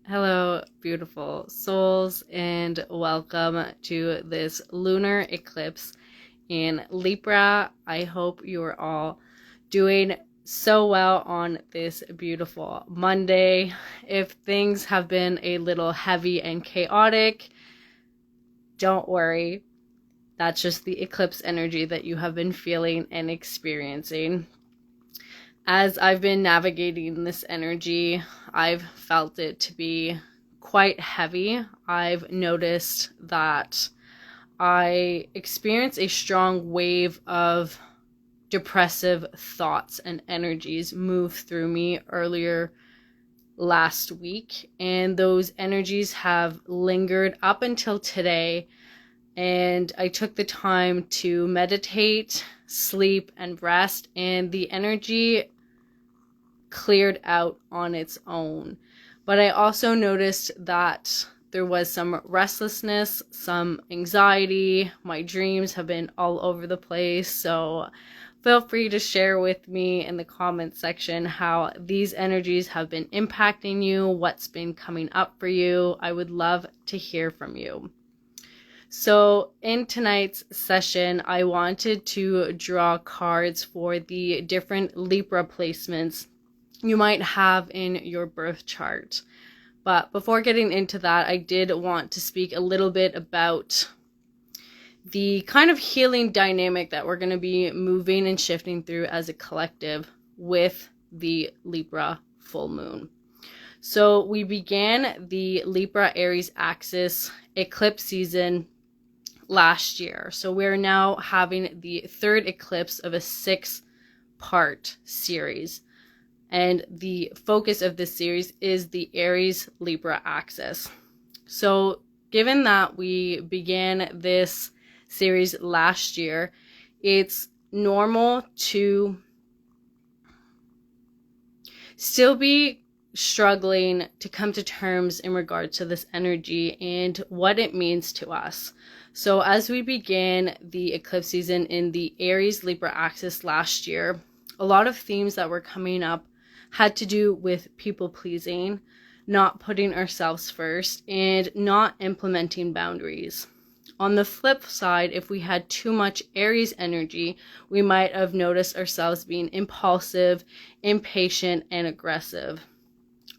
Hello, beautiful souls, and welcome to this lunar eclipse in Libra. I hope you are all doing so well on this beautiful Monday. If things have been a little heavy and chaotic, don't worry. That's just the eclipse energy that you have been feeling and experiencing. As I've been navigating this energy, I've felt it to be quite heavy. I've noticed that I experience a strong wave of depressive thoughts and energies move through me earlier last week, and those energies have lingered up until today. And I took the time to meditate, sleep, and rest, and the energy cleared out on its own. But I also noticed that there was some restlessness, some anxiety. My dreams have been all over the place, so feel free to share with me in the comments section how these energies have been impacting you, what's been coming up for you. I would love to hear from you. So in tonight's session, I wanted to draw cards for the different Libra placements you might have in your birth chart. But before getting into that, I did want to speak a little bit about the kind of healing dynamic that we're going to be moving and shifting through as a collective with the Libra full moon. So we began the Libra Aries axis eclipse season last year. So we're now having the third eclipse of a 6-part series. And the focus of this series is the Aries-Libra axis. So given that we began this series last year, it's normal to still be struggling to come to terms in regard to this energy and what it means to us. So as we began the eclipse season in the Aries-Libra axis last year, a lot of themes that were coming up had to do with people pleasing, not putting ourselves first, and not implementing boundaries. On the flip side, if we had too much Aries energy, we might have noticed ourselves being impulsive, impatient, and aggressive.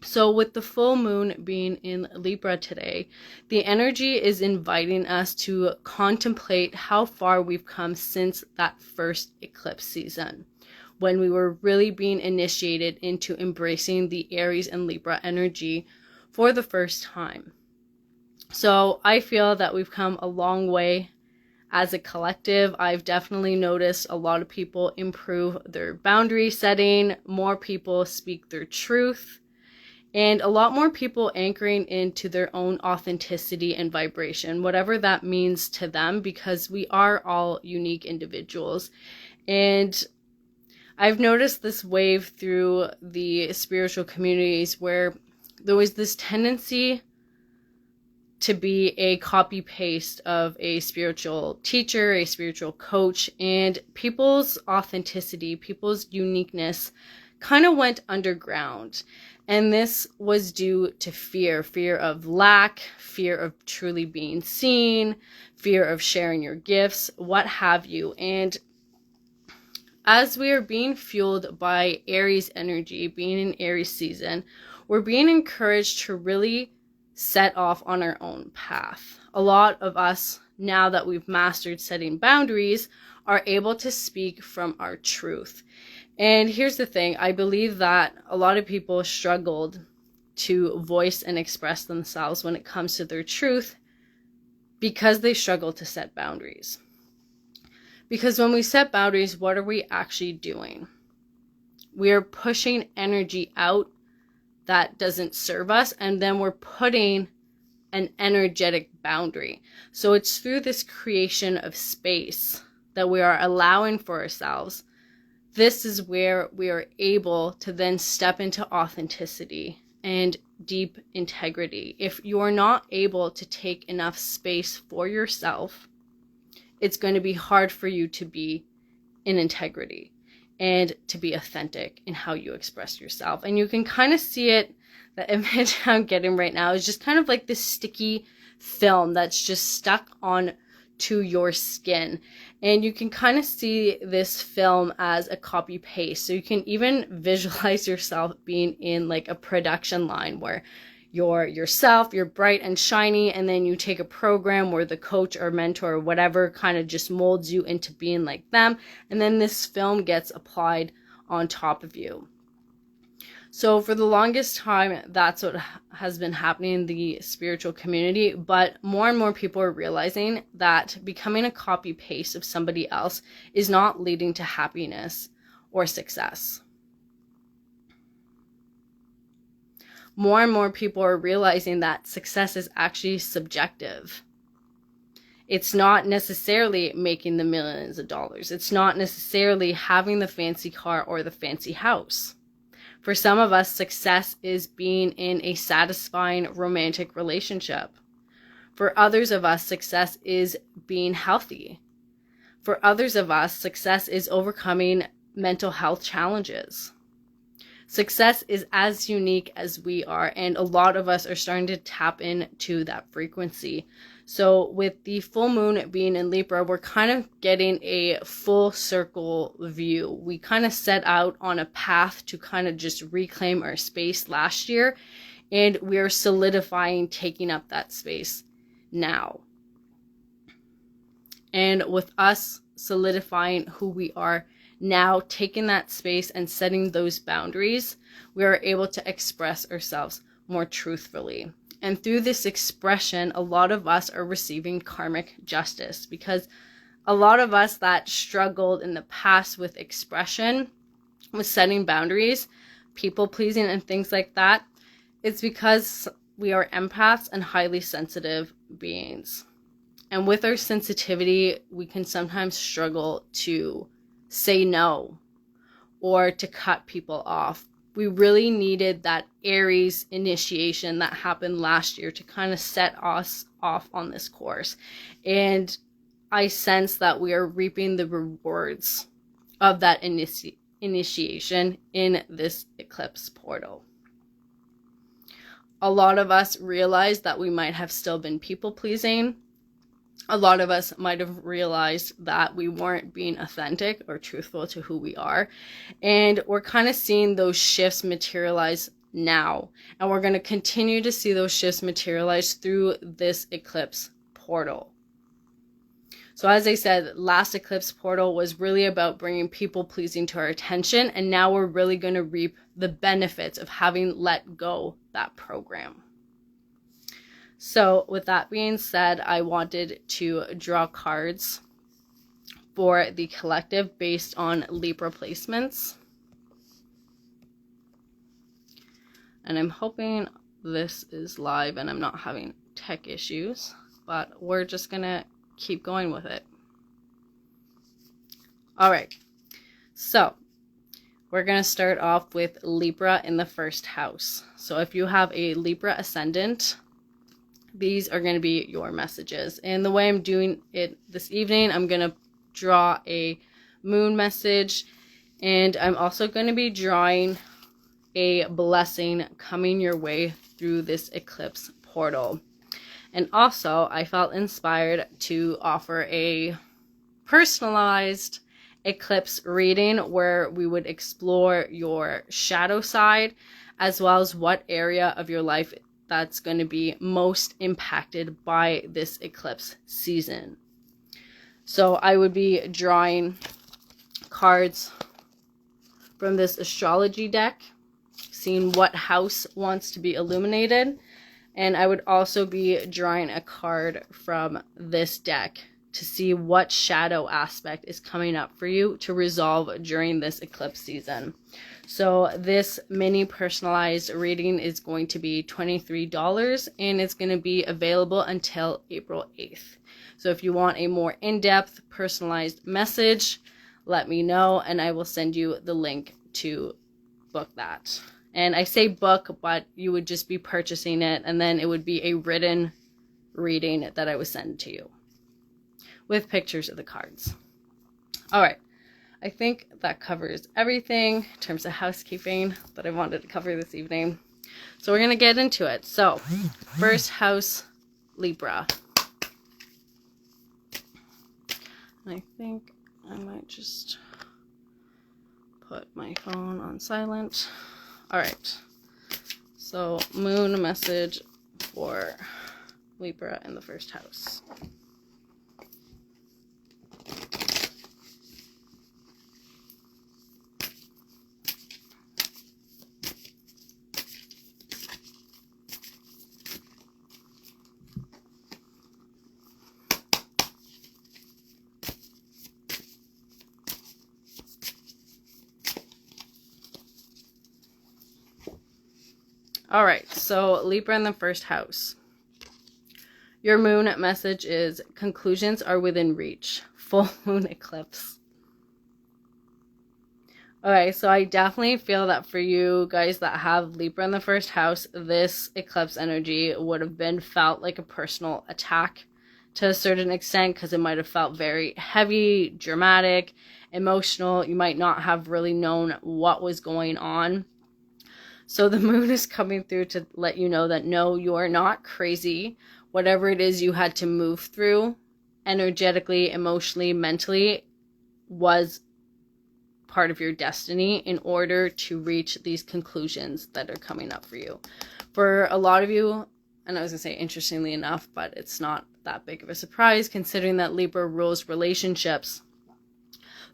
So with the full moon being in Libra today, the energy is inviting us to contemplate how far we've come since that first eclipse season, when we were really being initiated into embracing the Aries and Libra energy for the first time. So I feel that we've come a long way as a collective. I've definitely noticed a lot of people improve their boundary setting, more people speak their truth, and a lot more people anchoring into their own authenticity and vibration, whatever that means to them, because we are all unique individuals. And I've noticed this wave through the spiritual communities where there was this tendency to be a copy-paste of a spiritual teacher, a spiritual coach, and people's authenticity, people's uniqueness kind of went underground. And this was due to fear of lack, fear of truly being seen, fear of sharing your gifts, what have you. And as we are being fueled by Aries energy, being in Aries season, we're being encouraged to really set off on our own path. A lot of us, now that we've mastered setting boundaries, are able to speak from our truth. And here's the thing, I believe that a lot of people struggled to voice and express themselves when it comes to their truth because they struggle to set boundaries. Because when we set boundaries, what are we actually doing? We are pushing energy out that doesn't serve us, and then we're putting an energetic boundary. So it's through this creation of space that we are allowing for ourselves. This is where we are able to then step into authenticity and deep integrity. If you're not able to take enough space for yourself, it's going to be hard for you to be in integrity and to be authentic in how you express yourself. And you can kind of see it the image I'm getting right now is just kind of like this sticky film that's just stuck on to your skin. And you can kind of see this film as a copy paste. So you can even visualize yourself being in like a production line where you're yourself, you're bright and shiny, and then you take a program where the coach or mentor or whatever kind of just molds you into being like them. And then this film gets applied on top of you. So for the longest time, that's what has been happening in the spiritual community. But more and more people are realizing that becoming a copy paste of somebody else is not leading to happiness or success. More and more people are realizing that success is actually subjective. It's not necessarily making the millions of dollars. It's not necessarily having the fancy car or the fancy house. For some of us, success is being in a satisfying romantic relationship. For others of us, success is being healthy. For others of us, success is overcoming mental health challenges. Success is as unique as we are, and a lot of us are starting to tap into that frequency. So with the full moon being in Libra, we're kind of getting a full circle view. We kind of set out on a path to kind of just reclaim our space last year, and we're solidifying taking up that space now. And with us solidifying who we are now, taking that space and setting those boundaries, we are able to express ourselves more truthfully. And through this expression, a lot of us are receiving karmic justice, because a lot of us that struggled in the past with expression, with setting boundaries, people pleasing and things like that, it's because we are empaths and highly sensitive beings. And with our sensitivity, we can sometimes struggle to say no or to cut people off. We really needed that Aries initiation that happened last year to kind of set us off on this course. And I sense that we are reaping the rewards of that initiation in this eclipse portal. A lot of us realized that we might have still been people pleasing. A lot of us might have realized that we weren't being authentic or truthful to who we are. And we're kind of seeing those shifts materialize now. And we're going to continue to see those shifts materialize through this eclipse portal. So as I said, last eclipse portal was really about bringing people pleasing to our attention. And now we're really going to reap the benefits of having let go that program. So with that being said, I wanted to draw cards for the collective based on Libra placements. And I'm hoping this is live and I'm not having tech issues, but we're just going to keep going with it. All right. So we're going to start off with Libra in the first house. So if you have a Libra ascendant, these are going to be your messages. And the way I'm doing it this evening, I'm going to draw a moon message. And I'm also going to be drawing a blessing coming your way through this eclipse portal. And also, I felt inspired to offer a personalized eclipse reading where we would explore your shadow side, as well as what area of your life that's going to be most impacted by this eclipse season. So I would be drawing cards from this astrology deck, seeing what house wants to be illuminated. And I would also be drawing a card from this deck to see what shadow aspect is coming up for you to resolve during this eclipse season. So this mini personalized reading is going to be $23 and it's going to be available until April 8th. So if you want a more in-depth personalized message, let me know and I will send you the link to book that. And I say book, but you would just be purchasing it and then it would be a written reading that I would send to you with pictures of the cards. All right. I think that covers everything in terms of housekeeping that I wanted to cover this evening. So we're going to get into it. So, first house, Libra. I think I might just put my phone on silent. All right. So, moon message for Libra in the first house. All right, so Libra in the first house. Your moon message is conclusions are within reach. Full moon eclipse. Okay, so I definitely feel that for you guys that have Libra in the first house, this eclipse energy would have been felt like a personal attack to a certain extent, because it might have felt very heavy, dramatic, emotional. You might not have really known what was going on. So the moon is coming through to let you know that no, you are not crazy. Whatever it is you had to move through energetically, emotionally, mentally was part of your destiny in order to reach these conclusions that are coming up for you. For a lot of you, and I was going to say interestingly enough, but it's not that big of a surprise considering that Libra rules relationships.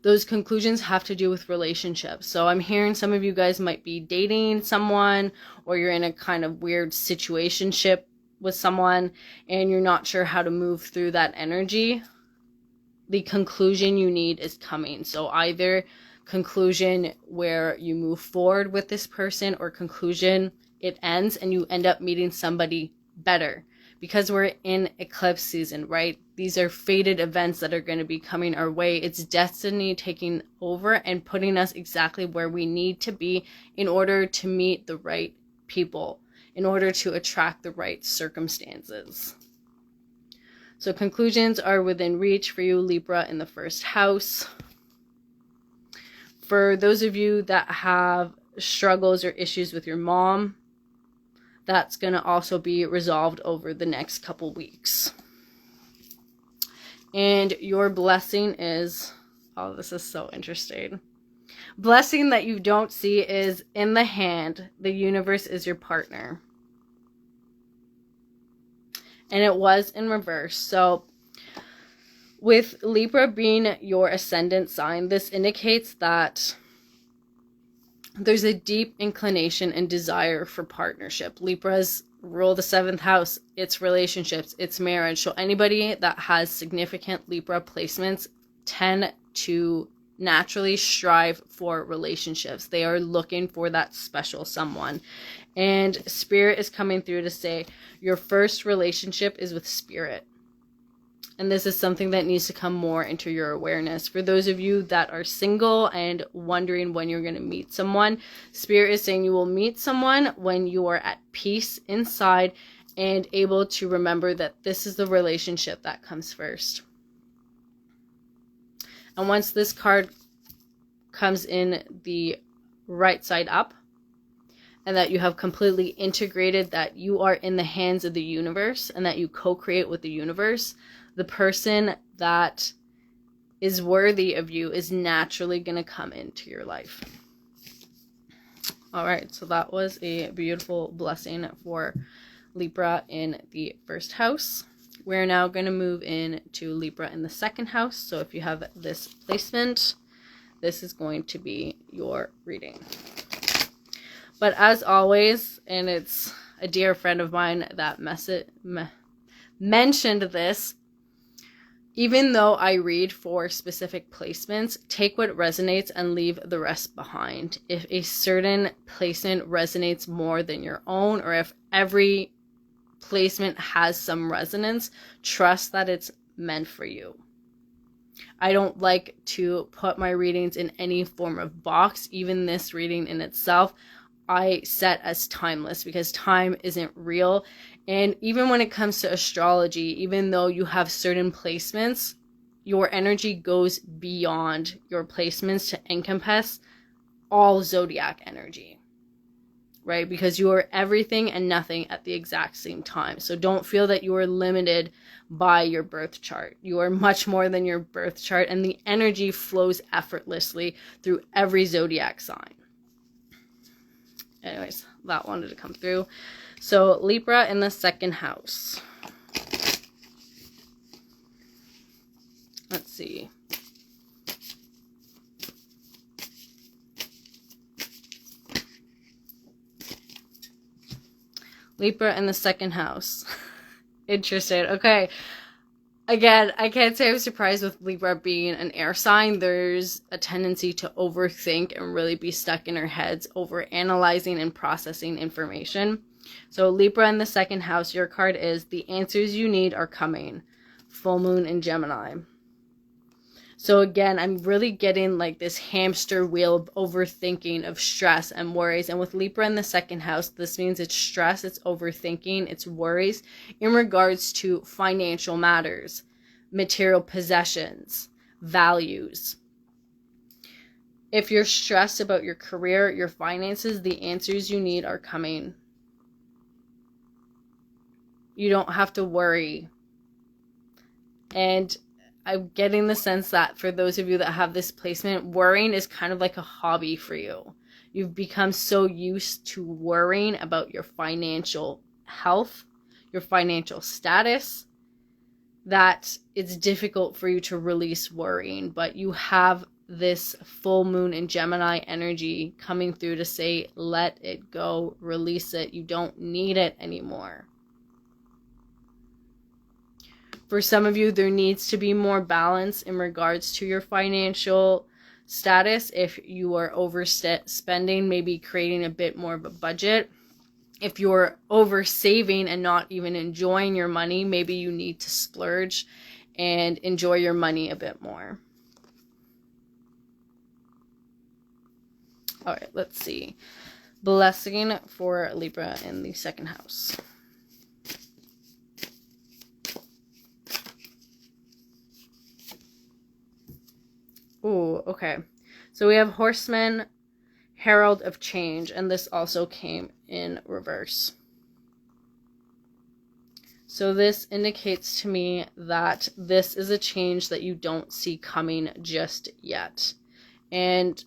Those conclusions have to do with relationships. So I'm hearing some of you guys might be dating someone, or you're in a kind of weird situationship with someone and you're not sure how to move through that energy. The conclusion you need is coming. So either conclusion where you move forward with this person, or conclusion it ends and you end up meeting somebody better. Because we're in eclipse season, right? These are fated events that are going to be coming our way. It's destiny taking over and putting us exactly where we need to be in order to meet the right people, in order to attract the right circumstances. So conclusions are within reach for you, Libra, in the first house. For those of you that have struggles or issues with your mom, that's going to also be resolved over the next couple weeks. And your blessing is, oh, this is so interesting. Blessing that you don't see is in the hand. The universe is your partner. And it was in reverse. So with Libra being your ascendant sign, this indicates that there's a deep inclination and desire for partnership. Libras rule the 7th house. It's relationships, it's marriage. So anybody that has significant Libra placements tend to naturally strive for relationships. They are looking for that special someone. And Spirit is coming through to say your first relationship is with Spirit. And this is something that needs to come more into your awareness. For those of you that are single and wondering when you're going to meet someone, Spirit is saying you will meet someone when you are at peace inside and able to remember that this is the relationship that comes first. And once this card comes in the right side up, and that you have completely integrated that you are in the hands of the universe and that you co-create with the universe, the person that is worthy of you is naturally going to come into your life. All right, so that was a beautiful blessing for Libra in the first house. We're now going to move into Libra in the second house. So if you have this placement, this is going to be your reading. But as always, and it's a dear friend of mine that mentioned this, even though I read for specific placements, take what resonates and leave the rest behind. If a certain placement resonates more than your own, or if every placement has some resonance, trust that it's meant for you. I don't like to put my readings in any form of box. Even this reading in itself, I set as timeless because time isn't real. And even when it comes to astrology, even though you have certain placements, your energy goes beyond your placements to encompass all zodiac energy. right? Because you are everything and nothing at the exact same time. So don't feel that you are limited by your birth chart. You are much more than your birth chart, and the energy flows effortlessly through every zodiac sign. Anyways, that wanted to come through. So Libra in the second house. Let's see. Libra in the second house. Interesting. Okay. Again, I can't say I'm surprised with Libra being an air sign. There's a tendency to overthink and really be stuck in our heads over analyzing and processing information. So Libra in the second house, your card is the answers you need are coming. Full moon in Gemini. So again, I'm really getting like this hamster wheel of overthinking, of stress and worries. And with Libra in the second house, this means it's stress, it's overthinking, it's worries in regards to financial matters, material possessions, values. If you're stressed about your career, your finances, the answers you need are coming. You don't have to worry. And I'm getting the sense that for those of you that have this placement, worrying is kind of like a hobby for you. You've become so used to worrying about your financial health, your financial status, that it's difficult for you to release worrying. But you have this full moon in Gemini energy coming through to say, let it go, release it. You don't need it anymore. For some of you, there needs to be more balance in regards to your financial status. If you are overspending, maybe creating a bit more of a budget. If you're over saving and not even enjoying your money, maybe you need to splurge and enjoy your money a bit more. All right, let's see. Blessing for Libra in the second house. Ooh, okay. So we have Horseman, Herald of Change, and this also came in reverse. So this indicates to me that this is a change that you don't see coming just yet. And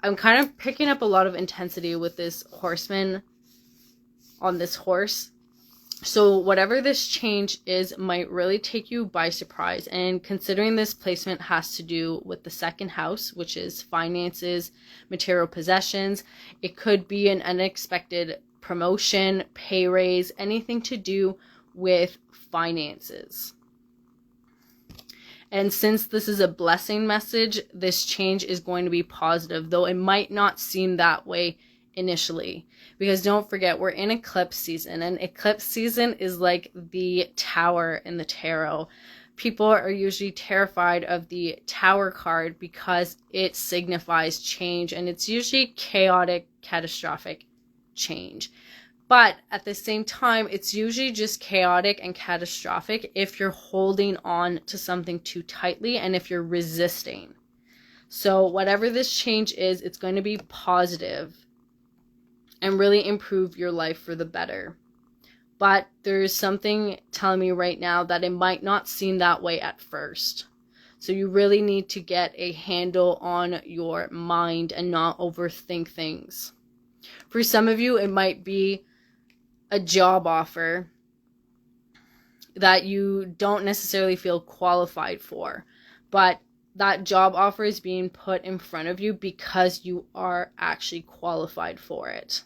I'm kind of picking up a lot of intensity with this Horseman on this horse. So whatever this change is might really take you by surprise. And considering this placement has to do with the second house, which is finances, material possessions, it could be an unexpected promotion, pay raise, anything to do with finances. And since this is a blessing message, this change is going to be positive, though it might not seem that way initially. Because don't forget, we're in eclipse season, and eclipse season is like the tower in the tarot. People are usually terrified of the tower card because it signifies change, and it's usually chaotic, catastrophic change. But at the same time, it's usually just chaotic and catastrophic if you're holding on to something too tightly and if you're resisting. So whatever this change is, it's going to be positive and really improve your life for the better. But there's something telling me right now that it might not seem that way at first. So you really need to get a handle on your mind and not overthink things. For some of you, it might be a job offer that you don't necessarily feel qualified for, but that job offer is being put in front of you because you are actually qualified for it.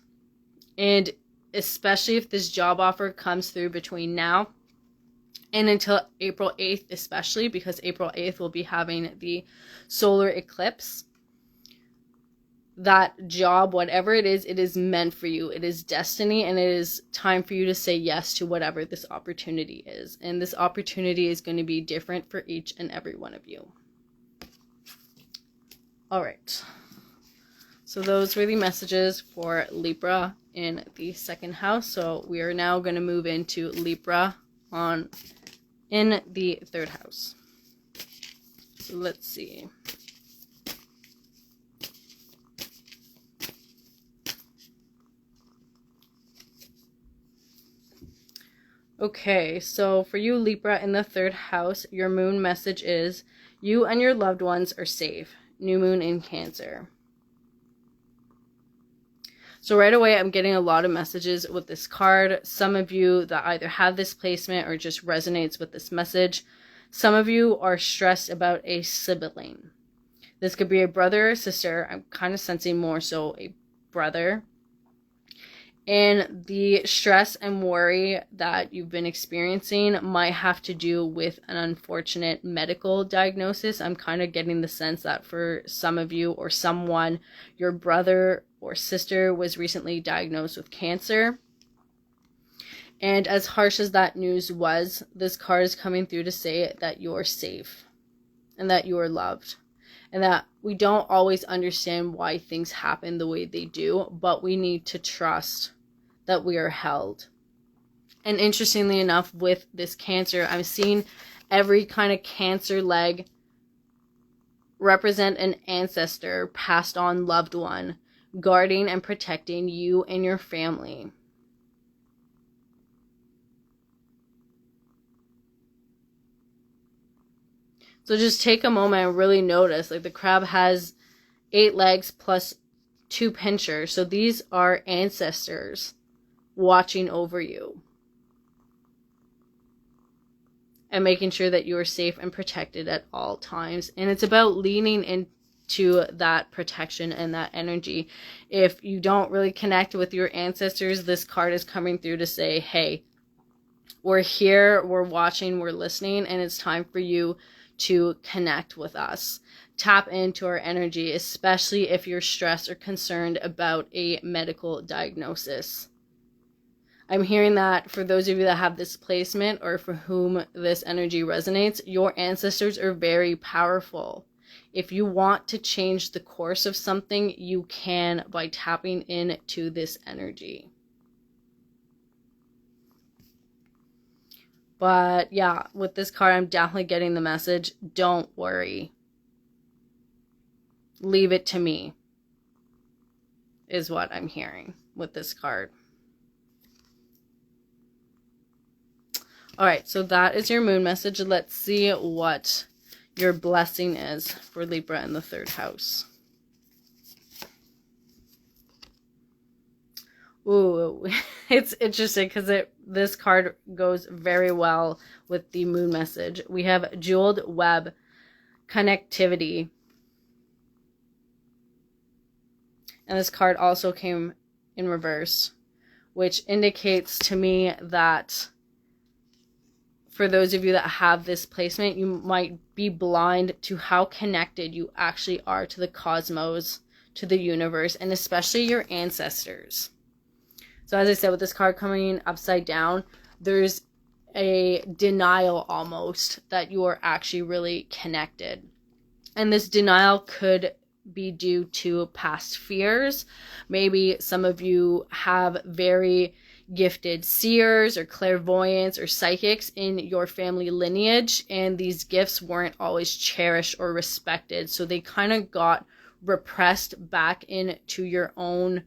And especially if this job offer comes through between now and until April 8th, especially because April 8th will be having the solar eclipse. That job, whatever it is meant for you. It is destiny, and it is time for you to say yes to whatever this opportunity is. And this opportunity is going to be different for each and every one of you. All right. So those were the messages for Libra in the second house. So we are now going to move into Libra in the third house. So let's see. Okay, so for you, Libra, in the 3rd house, your moon message is you and your loved ones are safe. New moon in Cancer. So right away, I'm getting a lot of messages with this card. Some of you that either have this placement or just resonates with this message. Some of you are stressed about a sibling. This could be a brother or sister. I'm kind of sensing more so a brother. And the stress and worry that you've been experiencing might have to do with an unfortunate medical diagnosis. I'm kind of getting the sense that for some of you or someone, your brother or sister was recently diagnosed with cancer. And as harsh as that news was, this card is coming through to say that you're safe and that you are loved. And that we don't always understand why things happen the way they do, but we need to trust that we are held. And interestingly enough, with this Cancer, I'm seeing every kind of Cancer leg represent an ancestor, passed on loved one, guarding and protecting you and your family. So just take a moment and really notice, like the crab has 8 legs plus 2 pinchers. So these are ancestors watching over you and making sure that you are safe and protected at all times. And it's about leaning into that protection and that energy. If you don't really connect with your ancestors, this card is coming through to say, hey, we're here, we're watching, we're listening, and it's time for you to connect with us. Tap into our energy, especially if you're stressed or concerned about a medical diagnosis. I'm hearing that for those of you that have this placement or for whom this energy resonates, your ancestors are very powerful. If you want to change the course of something, you can by tapping into this energy. But yeah, with this card, I'm definitely getting the message, don't worry. Leave it to me, is what I'm hearing with this card. All right, so that is your moon message. Let's see what your blessing is for Libra in the 3rd house. Ooh, it's interesting because this card goes very well with the moon message. We have jeweled web, connectivity. And this card also came in reverse, which indicates to me that for those of you that have this placement, you might be blind to how connected you actually are to the cosmos, to the universe, and especially your ancestors. So as I said, with this card coming upside down, there's a denial almost that you are actually really connected. And this denial could be due to past fears. Maybe some of you have very gifted seers or clairvoyants or psychics in your family lineage, and these gifts weren't always cherished or respected, so they kind of got repressed back into your own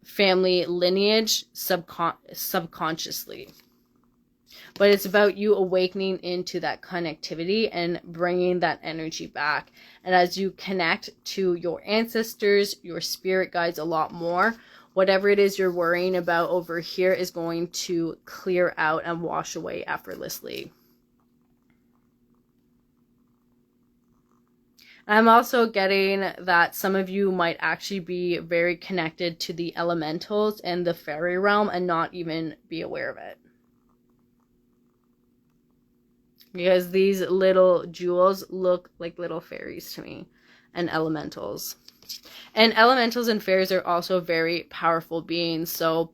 family lineage subconsciously. But it's about you awakening into that connectivity and bringing that energy back. And as you connect to your ancestors, your spirit guides a lot more, whatever it is you're worrying about over here is going to clear out and wash away effortlessly. I'm also getting that some of you might actually be very connected to the elementals and the fairy realm and not even be aware of it. Because these little jewels look like little fairies to me, and elementals. And elementals and fairies are also very powerful beings. So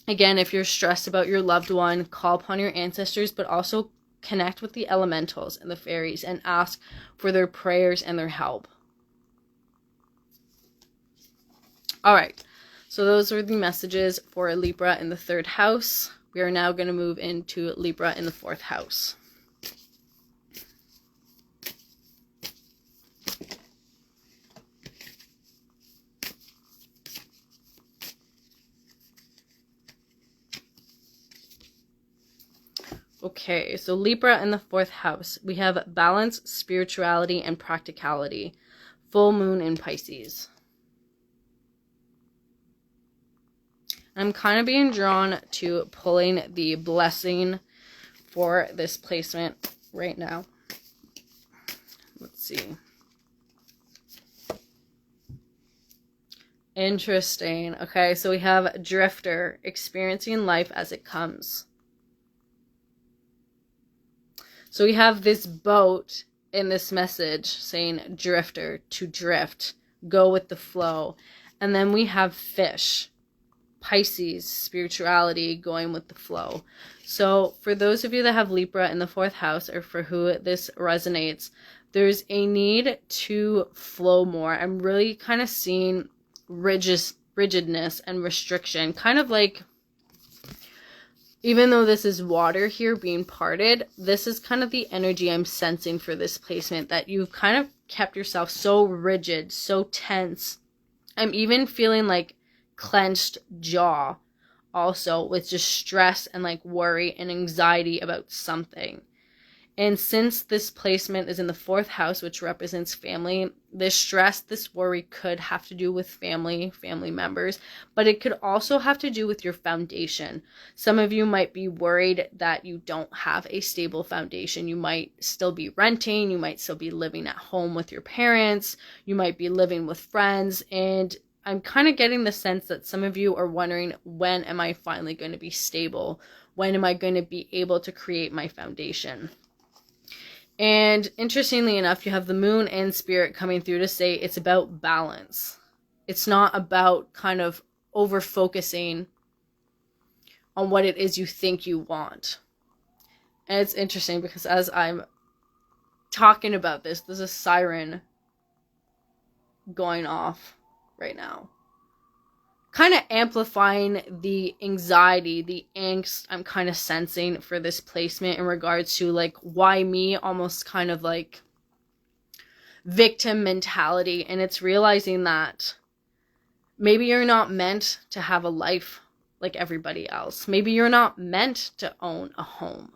again, if you're stressed about your loved one, call upon your ancestors, but also connect with the elementals and the fairies and ask for their prayers and their help. All right, so those are the messages for Libra in the 3rd house. We are now going to move into Libra in the 4th house. Okay, so Libra in the 4th house. We have balance, spirituality, and practicality. Full moon in Pisces. I'm kind of being drawn to pulling the blessing for this placement right now. Let's see. Interesting. Okay, so we have drifter, experiencing life as it comes. So we have this boat in this message saying drifter, to drift, go with the flow. And then we have fish, Pisces, spirituality, going with the flow. So for those of you that have Libra in the 4th house, or for who this resonates, there's a need to flow more. I'm really kind of seeing rigidness and restriction, kind of like, even though this is water here being parted, this is kind of the energy I'm sensing for this placement, that you've kind of kept yourself so rigid, so tense. I'm even feeling like clenched jaw also, with just stress and like worry and anxiety about something. And since this placement is in the 4th house, which represents family, this stress, this worry could have to do with family members, but it could also have to do with your foundation. Some of you might be worried that you don't have a stable foundation. You might still be renting. You might still be living at home with your parents. You might be living with friends. And I'm kind of getting the sense that some of you are wondering, when am I finally going to be stable? When am I going to be able to create my foundation? And interestingly enough, you have the moon and spirit coming through to say it's about balance. It's not about kind of over focusing on what it is you think you want. And it's interesting because as I'm talking about this, there's a siren going off right now, kind of amplifying the anxiety, the angst I'm kind of sensing for this placement in regards to like, why me, almost kind of like victim mentality. And it's realizing that maybe you're not meant to have a life like everybody else. Maybe you're not meant to own a home,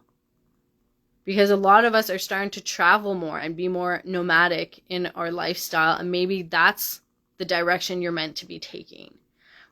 because a lot of us are starting to travel more and be more nomadic in our lifestyle. And maybe that's the direction you're meant to be taking.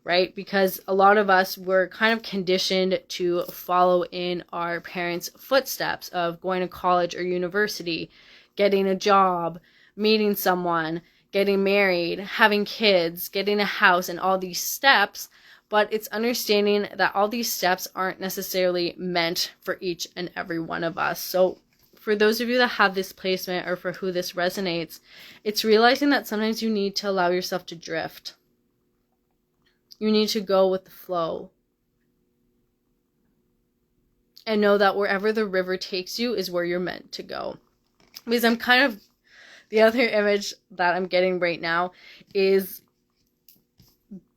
Right? Because a lot of us were kind of conditioned to follow in our parents' footsteps of going to college or university, getting a job, meeting someone, getting married, having kids, getting a house, and all these steps. But it's understanding that all these steps aren't necessarily meant for each and every one of us. So for those of you that have this placement, or for who this resonates, it's realizing that sometimes you need to allow yourself to drift. You need to go with the flow. And know that wherever the river takes you is where you're meant to go. Because I'm kind of, the other image that I'm getting right now is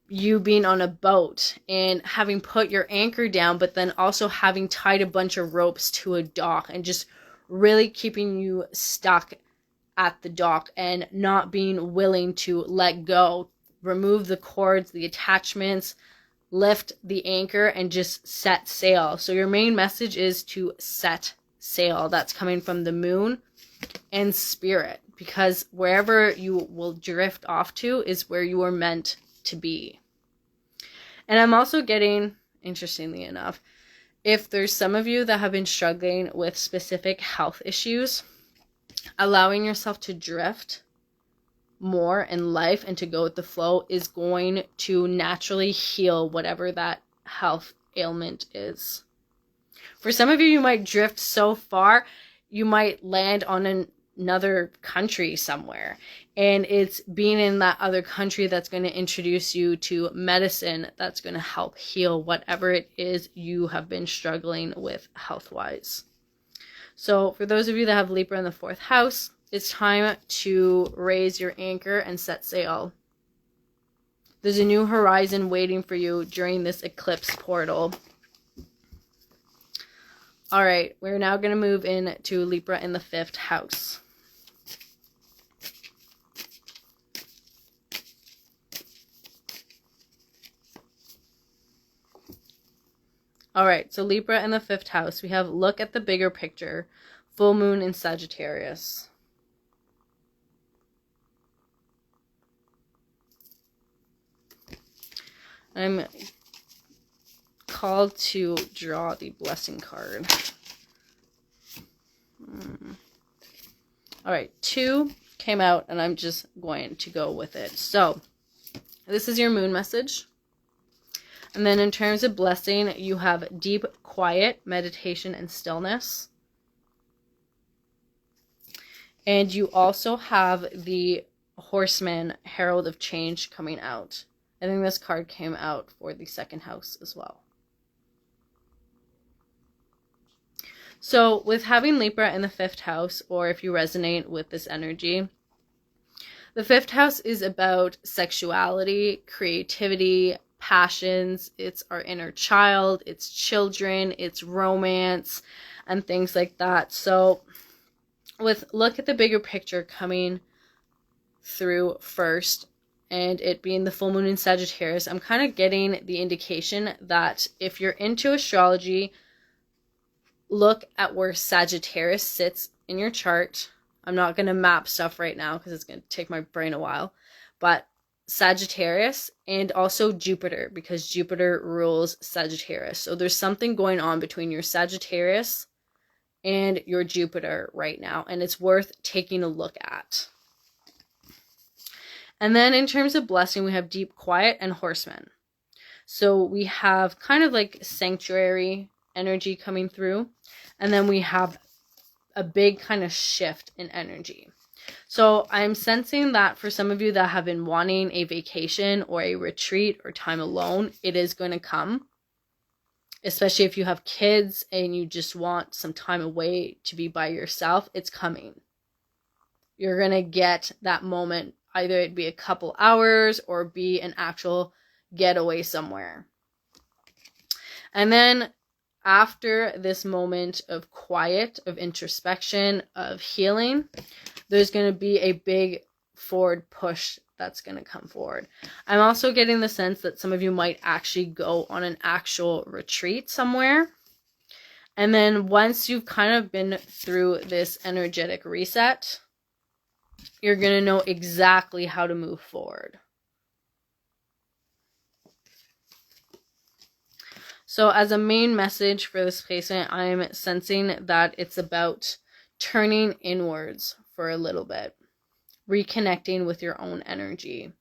you being on a boat and having put your anchor down, but then also having tied a bunch of ropes to a dock and just really keeping you stuck at the dock and not being willing to let go. Remove the cords, the attachments, lift the anchor, and just set sail. So your main message is to set sail. That's coming from the moon and spirit, because wherever you will drift off to is where you are meant to be. And I'm also getting, interestingly enough, if there's some of you that have been struggling with specific health issues, allowing yourself to drift more in life and to go with the flow is going to naturally heal whatever that health ailment is. For some of you, you might drift so far, you might land on another country somewhere. And it's being in that other country that's going to introduce you to medicine that's going to help heal whatever it is you have been struggling with health-wise. So for those of you that have Libra in the 4th house, it's time to raise your anchor and set sail. There's a new horizon waiting for you during this eclipse portal. All right, we're now going to move into Libra in the 5th house. All right, so Libra in the 5th house, we have look at the bigger picture, full moon in Sagittarius. I'm called to draw the blessing card. All right, 2 came out, and I'm just going to go with it. So this is your moon message. And then in terms of blessing, you have deep quiet, meditation, and stillness. And you also have the Horseman, Herald of Change, coming out. I think this card came out for the 2nd house as well. So with having Libra in the 5th house, or if you resonate with this energy, the 5th house is about sexuality, creativity, passions. It's our inner child, it's children, it's romance, and things like that. So with look at the bigger picture coming through first, and it being the full moon in Sagittarius, I'm kind of getting the indication that if you're into astrology, look at where Sagittarius sits in your chart. I'm not going to map stuff right now because it's going to take my brain a while. But Sagittarius and also Jupiter, because Jupiter rules Sagittarius. So there's something going on between your Sagittarius and your Jupiter right now, and it's worth taking a look at. And then in terms of blessing, we have deep quiet and Horseman. So we have kind of like sanctuary energy coming through, and then we have a big kind of shift in energy. So I'm sensing that for some of you that have been wanting a vacation or a retreat or time alone, it is going to come. Especially if you have kids and you just want some time away to be by yourself, it's coming. You're going to get that moment, either it be a couple hours or be an actual getaway somewhere. And then after this moment of quiet, of introspection, of healing, there's going to be a big forward push that's going to come forward. I'm also getting the sense that some of you might actually go on an actual retreat somewhere. And then once you've kind of been through this energetic reset, you're going to know exactly how to move forward. So as a main message for this placement, I'm sensing that it's about turning inwards for a little bit, reconnecting with your own energy,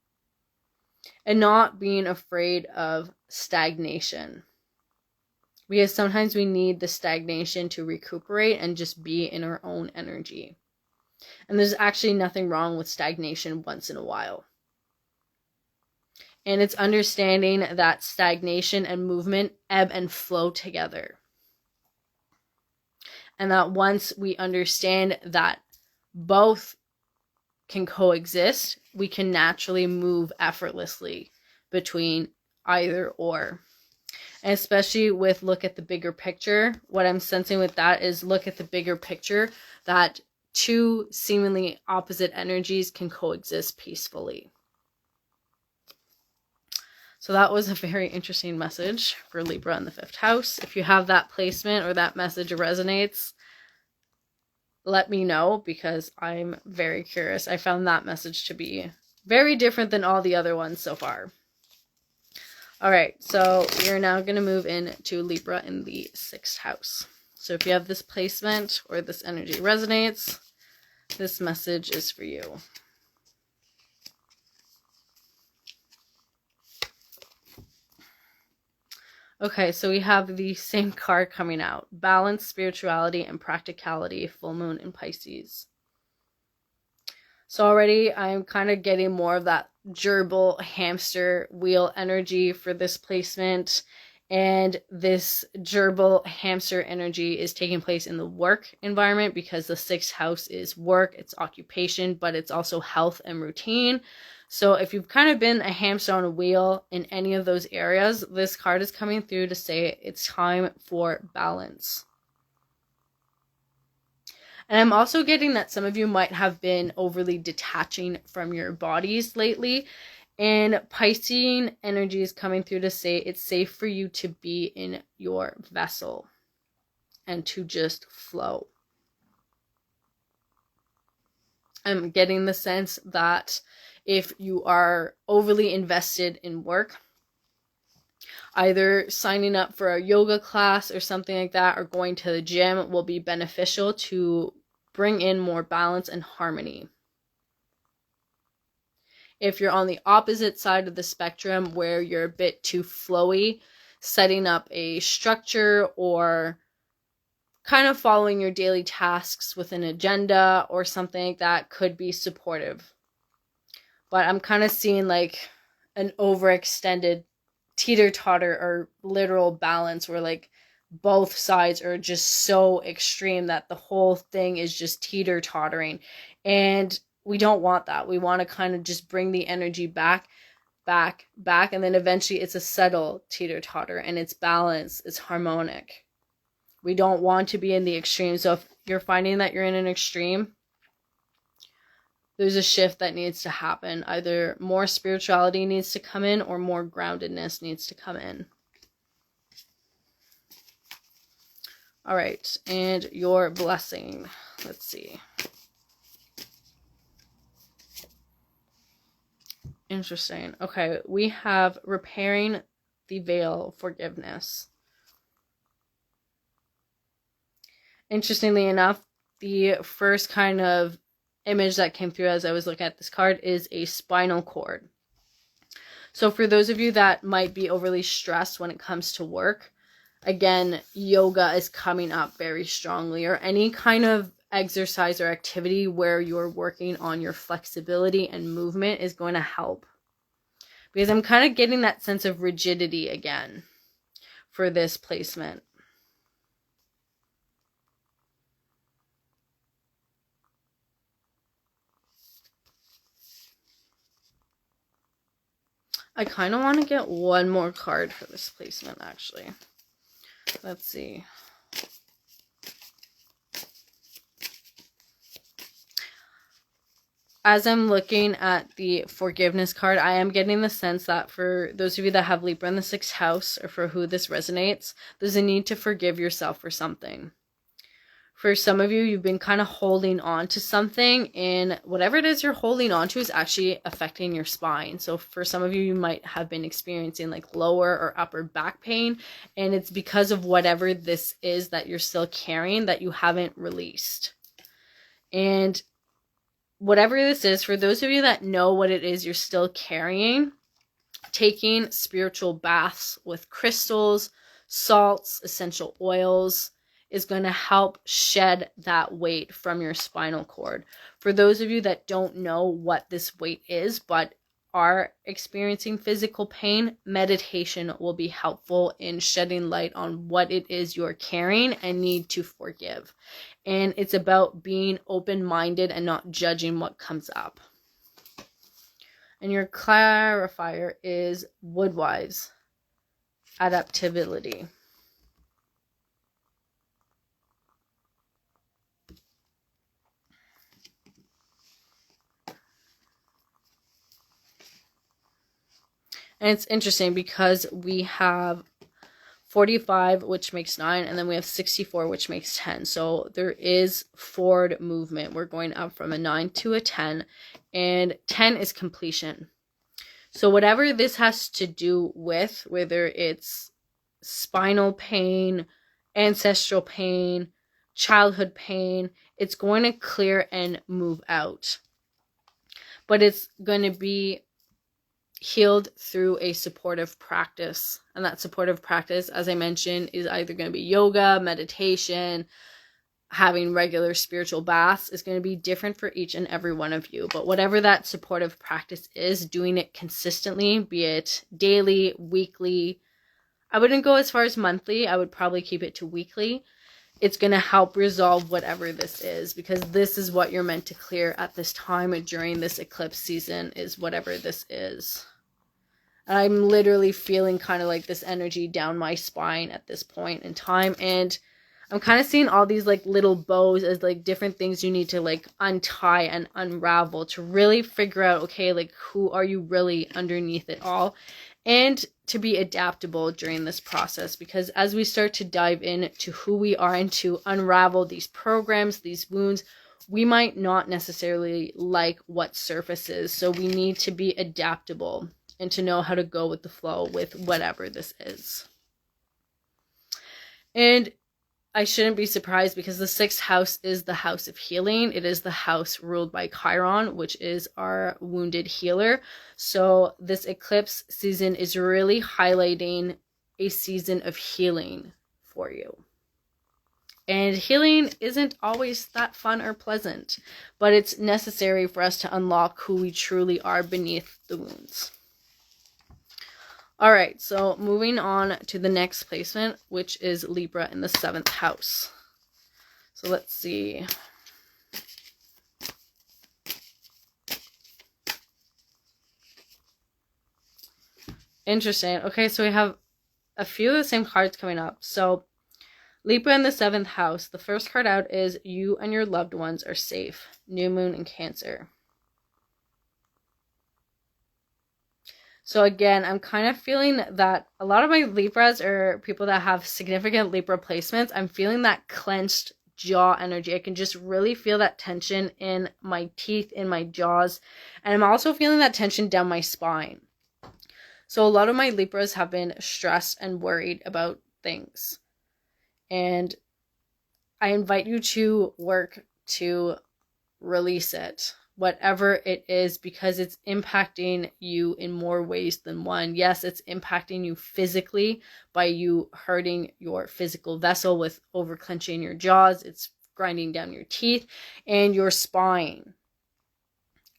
and not being afraid of stagnation. Because sometimes we need the stagnation to recuperate and just be in our own energy. And there's actually nothing wrong with stagnation once in a while. And it's understanding that stagnation and movement ebb and flow together. And that once we understand that both can coexist, we can naturally move effortlessly between either or. And especially with look at the bigger picture, what I'm sensing with that is look at the bigger picture, that two seemingly opposite energies can coexist peacefully. So that was a very interesting message for Libra in the 5th house. If you have that placement or that message resonates, let me know, because I'm very curious. I found that message to be very different than all the other ones so far. All right, so we're now going to move into Libra in the 6th house. So if you have this placement or this energy resonates, this message is for you. Okay, so we have the same card coming out. Balance, spirituality, and practicality, full moon in Pisces. So already I'm kind of getting more of that gerbil hamster wheel energy for this placement. And this gerbil hamster energy is taking place in the work environment, because the 6th house is work, it's occupation, but it's also health and routine. So if you've kind of been a hamster on a wheel in any of those areas, this card is coming through to say it's time for balance. And I'm also getting that some of you might have been overly detaching from your bodies lately. And Piscean energy is coming through to say it's safe for you to be in your vessel and to just flow. I'm getting the sense that if you are overly invested in work, either signing up for a yoga class or something like that, or going to the gym will be beneficial to bring in more balance and harmony. If you're on the opposite side of the spectrum where you're a bit too flowy, setting up a structure or kind of following your daily tasks with an agenda or something like that could be supportive. But I'm kind of seeing like an overextended teeter-totter or literal balance where like both sides are just so extreme that the whole thing is just teeter-tottering. And we don't want that. We want to kind of just bring the energy back, and then eventually it's a subtle teeter-totter and it's balanced, it's harmonic. We don't want to be in the extreme. So if you're finding that you're in an extreme, there's a shift that needs to happen. Either more spirituality needs to come in or more groundedness needs to come in. All right, and your blessing. Let's see. Interesting. Okay, we have repairing the veil, forgiveness. Interestingly enough, the first kind of image that came through as I was looking at this card is a spinal cord. So for those of you that might be overly stressed when it comes to work, again, yoga is coming up very strongly, or any kind of exercise or activity where you're working on your flexibility and movement is going to help. Because I'm kind of getting that sense of rigidity again for this placement. I kind of want to get one more card for this placement, actually. Let's see. As I'm looking at the forgiveness card, I am getting the sense that for those of you that have Libra in the 6th house, or for who this resonates, there's a need to forgive yourself for something. For some of you, you've been kind of holding on to something, and whatever it is you're holding on to is actually affecting your spine. So for some of you, you might have been experiencing like lower or upper back pain, and it's because of whatever this is that you're still carrying that you haven't released. And whatever this is, for those of you that know what it is you're still carrying, taking spiritual baths with crystals, salts, essential oils, is going to help shed that weight from your spinal cord. For those of you that don't know what this weight is, but are experiencing physical pain, meditation will be helpful in shedding light on what it is you're carrying and need to forgive. And it's about being open-minded and not judging what comes up. And your clarifier is Woodwives, adaptability. And it's interesting because we have 45, which makes 9, and then we have 64, which makes 10. So there is forward movement. We're going up from a 9 to a 10, and 10 is completion. So whatever this has to do with, whether it's spinal pain, ancestral pain, childhood pain, it's going to clear and move out. But it's going to be healed through a supportive practice. And that supportive practice, as I mentioned, is either going to be yoga, meditation, having regular spiritual baths. Is going to be different for each and every one of you. But whatever that supportive practice is, doing it consistently, be it daily, weekly. I wouldn't go as far as monthly. I would probably keep it to weekly. It's going to help resolve whatever this is, because this is what you're meant to clear at this time during this eclipse season, is whatever this is. I'm literally feeling kind of like this energy down my spine at this point in time. And I'm kind of seeing all these like little bows as like different things you need to like untie and unravel to really figure out, okay, like who are you really underneath it all, and to be adaptable during this process, because as we start to dive into who we are and to unravel these programs, these wounds, we might not necessarily like what surfaces. So we need to be adaptable and to know how to go with the flow with whatever this is. And I shouldn't be surprised because the 6th house is the house of healing. It is the house ruled by Chiron, which is our wounded healer. So this eclipse season is really highlighting a season of healing for you. And healing isn't always that fun or pleasant, but it's necessary for us to unlock who we truly are beneath the wounds. All right, so moving on to the next placement, which is Libra in the 7th house. So let's see. Interesting. Okay, so we have a few of the same cards coming up. So Libra in the 7th house, the first card out is you and your loved ones are safe. New moon in Cancer. So again, I'm kind of feeling that a lot of my Libras or people that have significant Libra placements, I'm feeling that clenched jaw energy. I can just really feel that tension in my teeth, in my jaws. And I'm also feeling that tension down my spine. So a lot of my Libras have been stressed and worried about things. And I invite you to work to release it, whatever it is, because it's impacting you in more ways than one. Yes, it's impacting you physically by you hurting your physical vessel with over clenching your jaws. It's grinding down your teeth and your spine,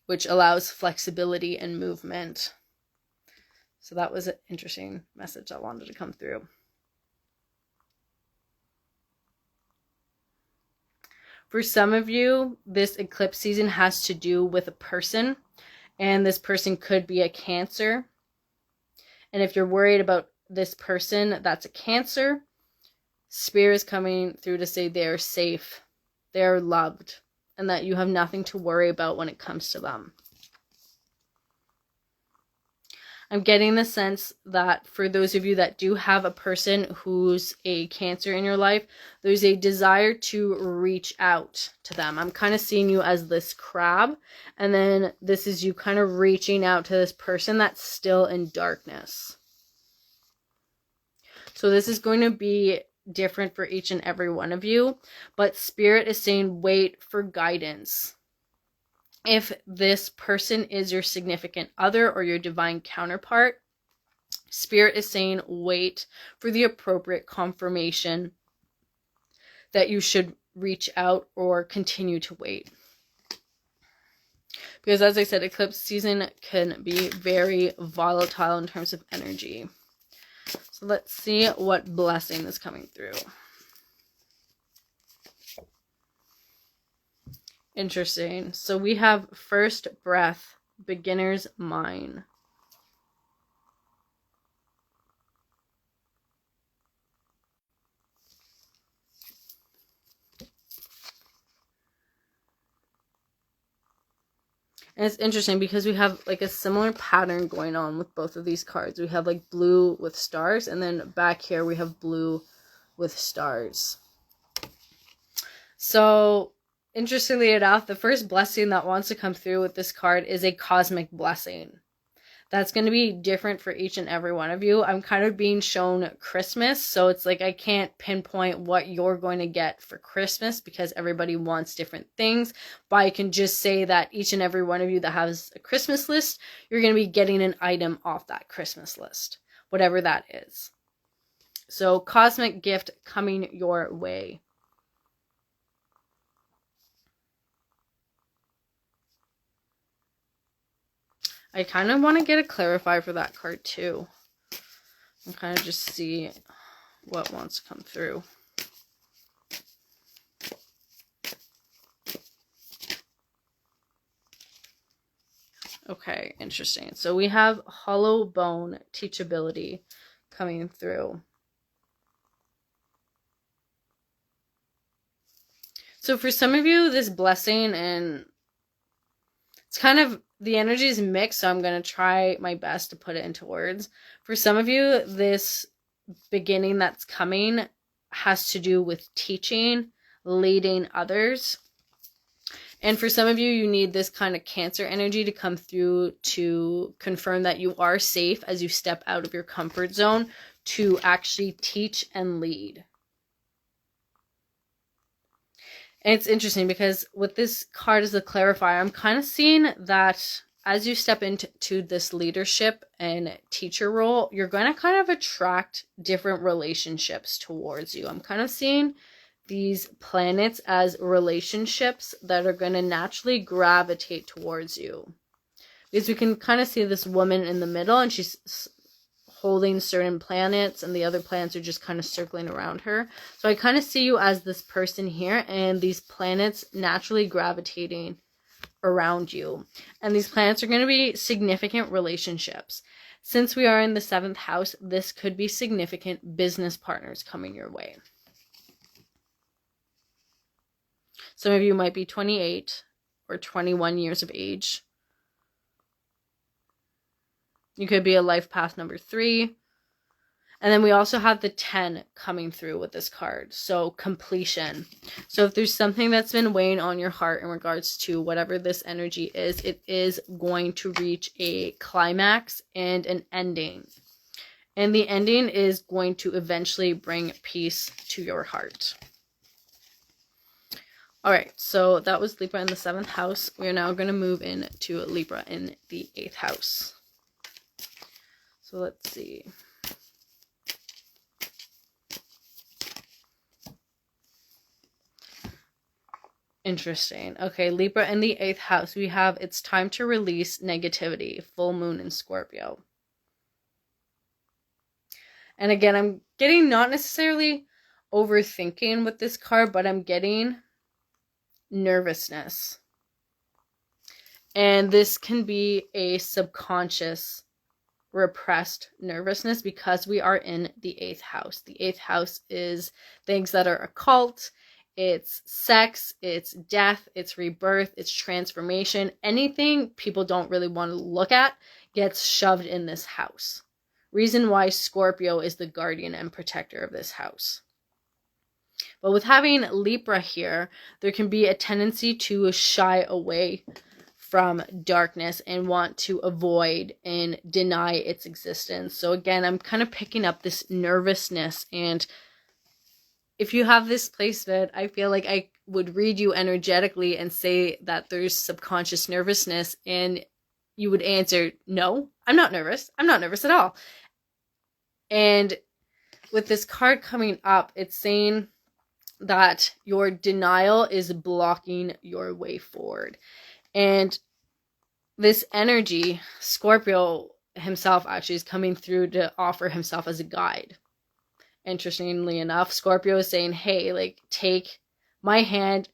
which allows flexibility and movement. So that was an interesting message that wanted to come through. For some of you, this eclipse season has to do with a person, and this person could be a Cancer. And if you're worried about this person that's a Cancer, Spirit is coming through to say they're safe, they're loved, and that you have nothing to worry about when it comes to them. I'm getting the sense that for those of you that do have a person who's a Cancer in your life, there's a desire to reach out to them. I'm kind of seeing you as this crab, and then this is you kind of reaching out to this person that's still in darkness. So this is going to be different for each and every one of you, but Spirit is saying wait for guidance. If this person is your significant other or your divine counterpart, Spirit is saying wait for the appropriate confirmation that you should reach out or continue to wait. Because as I said, eclipse season can be very volatile in terms of energy. So let's see what blessing is coming through. Interesting. So we have first breath, beginner's mind. And it's interesting because we have like a similar pattern going on with both of these cards. We have like blue with stars, and then back here we have blue with stars. So interestingly enough, the first blessing that wants to come through with this card is a cosmic blessing. That's going to be different for each and every one of you. I'm kind of being shown Christmas, so it's like I can't pinpoint what you're going to get for Christmas because everybody wants different things. But I can just say that each and every one of you that has a Christmas list, you're going to be getting an item off that Christmas list, whatever that is. So cosmic gift coming your way. I kind of want to get a clarify for that card too. And kind of just see what wants to come through. Okay, interesting. So we have hollow bone teachability coming through. So for some of you, this blessing, and it's kind of, the energy is mixed, so I'm going to try my best to put it into words. For some of you, this beginning that's coming has to do with teaching, leading others. And for some of you, you need this kind of Cancer energy to come through to confirm that you are safe as you step out of your comfort zone to actually teach and lead. And it's interesting because with this card as a clarifier, I'm kind of seeing that as you step into this leadership and teacher role, you're going to kind of attract different relationships towards you. I'm kind of seeing these planets as relationships that are going to naturally gravitate towards you. Because we can kind of see this woman in the middle, and she's holding certain planets, and the other planets are just kind of circling around her. So I kind of see you as this person here, and these planets naturally gravitating around you. And these planets are going to be significant relationships. Since we are in the 7th house, this could be significant business partners coming your way. Some of you might be 28 or 21 years of age. You could be a life path number 3. And then we also have the 10 coming through with this card. So completion. So if there's something that's been weighing on your heart in regards to whatever this energy is, it is going to reach a climax and an ending. And the ending is going to eventually bring peace to your heart. All right, so that was Libra in the 7th house. We are now going to move into Libra in the 8th house. So let's see. Interesting. Okay, Libra in the 8th house. We have it's time to release negativity. Full moon in Scorpio. And again, I'm getting not necessarily overthinking with this card, but I'm getting nervousness. And this can be a subconscious repressed nervousness because we are in the 8th house. The 8th house is things that are occult. It's sex, it's death, it's rebirth, it's transformation. Anything people don't really want to look at gets shoved in this house. Reason why Scorpio is the guardian and protector of this house. But with having Libra here, there can be a tendency to shy away from darkness and want to avoid and deny its existence. So again, I'm kind of picking up this nervousness, and if you have this placement, I feel like I would read you energetically and say that there's subconscious nervousness, and you would answer, no, I'm not nervous. I'm not nervous at all. And with this card coming up, it's saying that your denial is blocking your way forward. And this energy, Scorpio himself actually is coming through to offer himself as a guide. Interestingly enough, Scorpio is saying, hey, like, take my hand,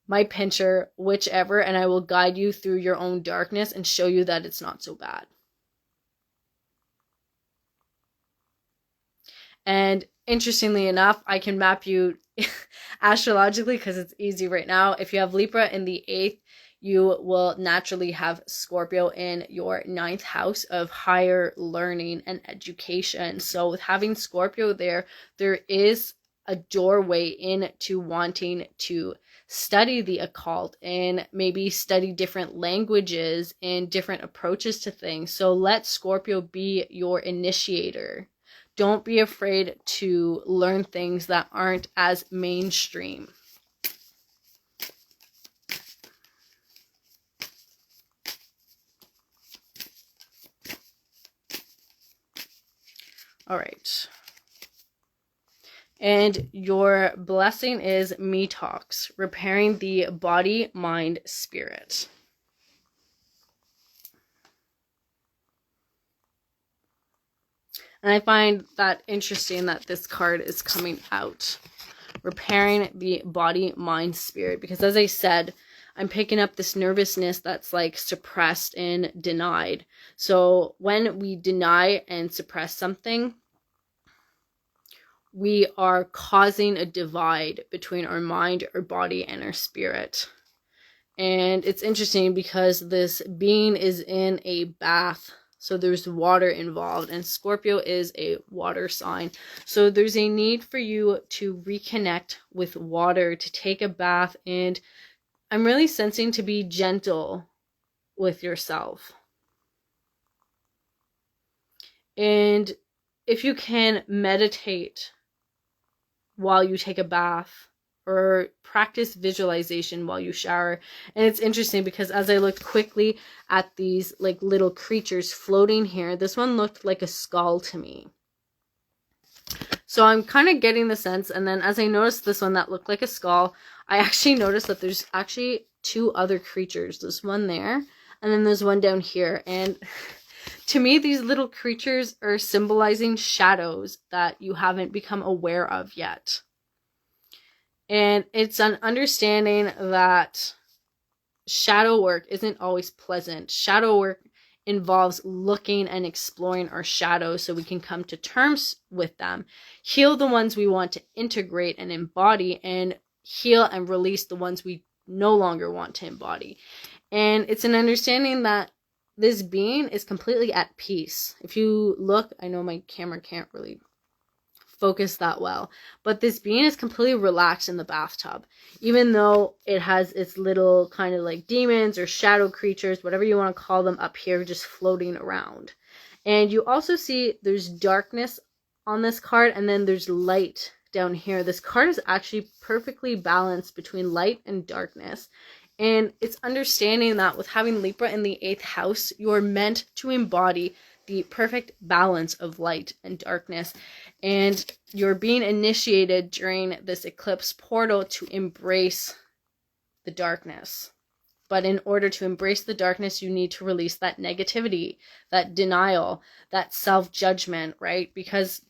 my pincher, whichever, and I will guide you through your own darkness and show you that it's not so bad. And interestingly enough, I can map you astrologically because it's easy right now. If you have Libra in the 8th, you will naturally have Scorpio in your 9th house of higher learning and education. So with having Scorpio there is a doorway into wanting to study the occult and maybe study different languages and different approaches to things. So let Scorpio be your initiator. Don't be afraid to learn things that aren't as mainstream. All right. And your blessing is Me Talks, repairing the body, mind, spirit. And I find that interesting that this card is coming out. Repairing the body, mind, spirit. Because as I said, I'm picking up this nervousness that's like suppressed and denied. So when we deny and suppress something, we are causing a divide between our mind, our body, and our spirit. And it's interesting because this being is in a bath, so there's water involved, and Scorpio is a water sign. So there's a need for you to reconnect with water, to take a bath, and I'm really sensing to be gentle with yourself. And if you can meditate while you take a bath, or practice visualization while you shower. And it's interesting because as I looked quickly at these like little creatures floating here, this one looked like a skull to me. So I'm kind of getting the sense, and then as I noticed this one that looked like a skull, I actually noticed that there's actually two other creatures. There's one there, and then there's one down here. And to me, these little creatures are symbolizing shadows that you haven't become aware of yet. And it's an understanding that shadow work isn't always pleasant. Shadow work involves looking and exploring our shadows so we can come to terms with them, heal the ones we want to integrate and embody, and heal and release the ones we no longer want to embody. And it's an understanding that this being is completely at peace. If you look, I know my camera can't really focus that well, but this being is completely relaxed in the bathtub, even though it has its little kind of like demons or shadow creatures, whatever you want to call them, up here just floating around. And you also see there's darkness on this card, and then there's light down here. This card is actually perfectly balanced between light and darkness. And it's understanding that with having Libra in the 8th house, you're meant to embody the perfect balance of light and darkness. And you're being initiated during this eclipse portal to embrace the darkness. But in order to embrace the darkness, you need to release that negativity, that denial, that self-judgment, right? Because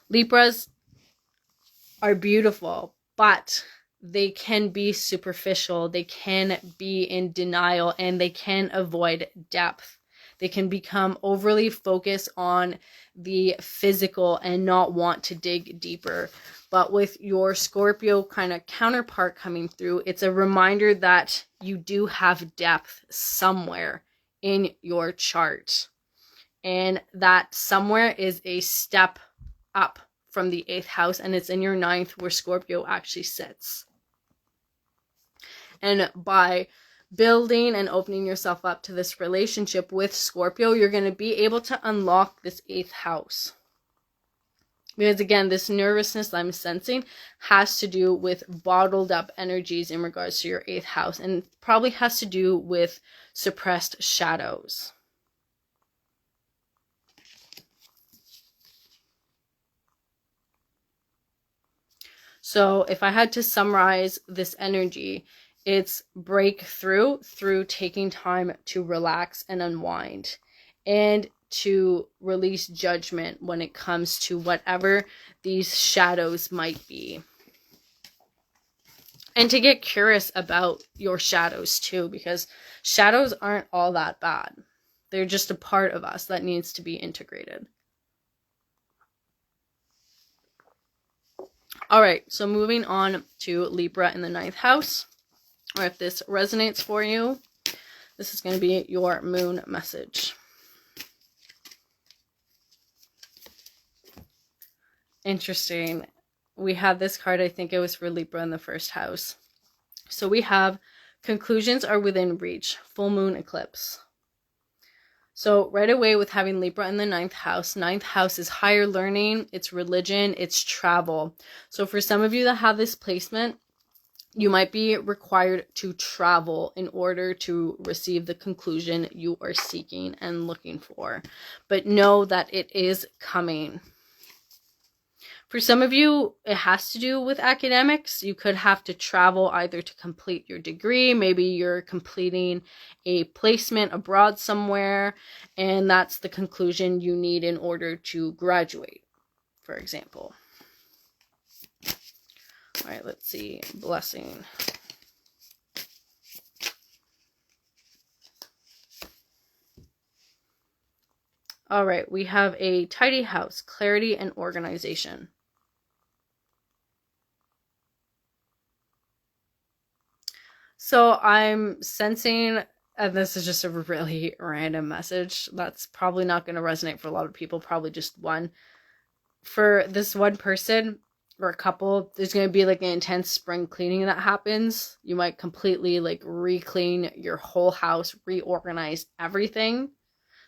Libras are beautiful, but they can be superficial, they can be in denial, and they can avoid depth. They can become overly focused on the physical and not want to dig deeper. But with your Scorpio kind of counterpart coming through, it's a reminder that you do have depth somewhere in your chart. And that somewhere is a step up from the 8th house, and it's in your 9th where Scorpio actually sits. And by building and opening yourself up to this relationship with Scorpio, you're going to be able to unlock this 8th house. Because again, this nervousness I'm sensing has to do with bottled up energies in regards to your 8th house, and probably has to do with suppressed shadows. So if I had to summarize this energy, it's breakthrough through taking time to relax and unwind, and to release judgment when it comes to whatever these shadows might be. And to get curious about your shadows too, because shadows aren't all that bad. They're just a part of us that needs to be integrated. All right, so moving on to Libra in the 9th house. Or if this resonates for you, this is going to be your moon message. Interesting. We had this card, I think it was for Libra in the 1st house. So we have conclusions are within reach, full moon eclipse. So right away with having Libra in the 9th house, 9th house is higher learning, it's religion, it's travel. So for some of you that have this placement, you might be required to travel in order to receive the conclusion you are seeking and looking for. But know that it is coming. For some of you, it has to do with academics. You could have to travel either to complete your degree. Maybe you're completing a placement abroad somewhere, and that's the conclusion you need in order to graduate, for example. All right, let's see. Blessing. All right, we have a tidy house, clarity and organization. So I'm sensing, and this is just a really random message that's probably not going to resonate for a lot of people, probably just one. For this one person or a couple, there's going to be like an intense spring cleaning that happens. You might completely like re-clean your whole house, reorganize everything.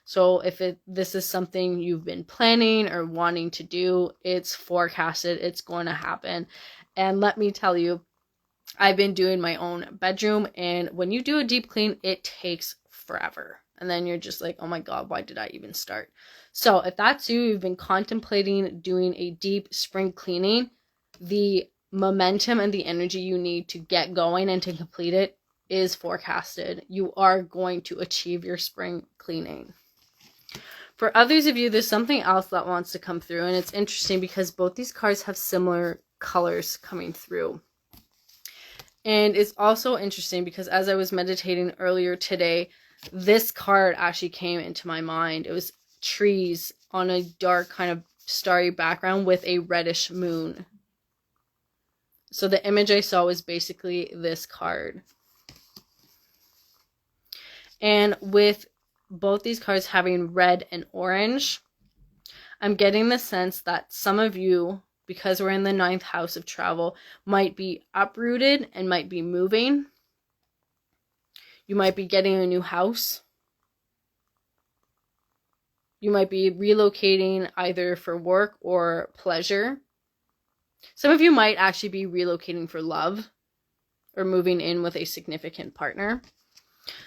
So if this is something you've been planning or wanting to do, it's forecasted, it's going to happen. And let me tell you, I've been doing my own bedroom, and when you do a deep clean, it takes forever. And then you're just like, oh my God, why did I even start? So if that's you, you've been contemplating doing a deep spring cleaning, the momentum and the energy you need to get going and to complete it is forecasted. You are going to achieve your spring cleaning. For others of you, there's something else that wants to come through, and it's interesting because both these cards have similar colors coming through. And it's also interesting because as I was meditating earlier today, this card actually came into my mind. It was trees on a dark kind of starry background with a reddish moon. So the image I saw was basically this card. And with both these cards having red and orange, I'm getting the sense that some of you, because we're in the 9th house of travel, might be uprooted and might be moving. You might be getting a new house. You might be relocating either for work or pleasure. Some of you might actually be relocating for love or moving in with a significant partner.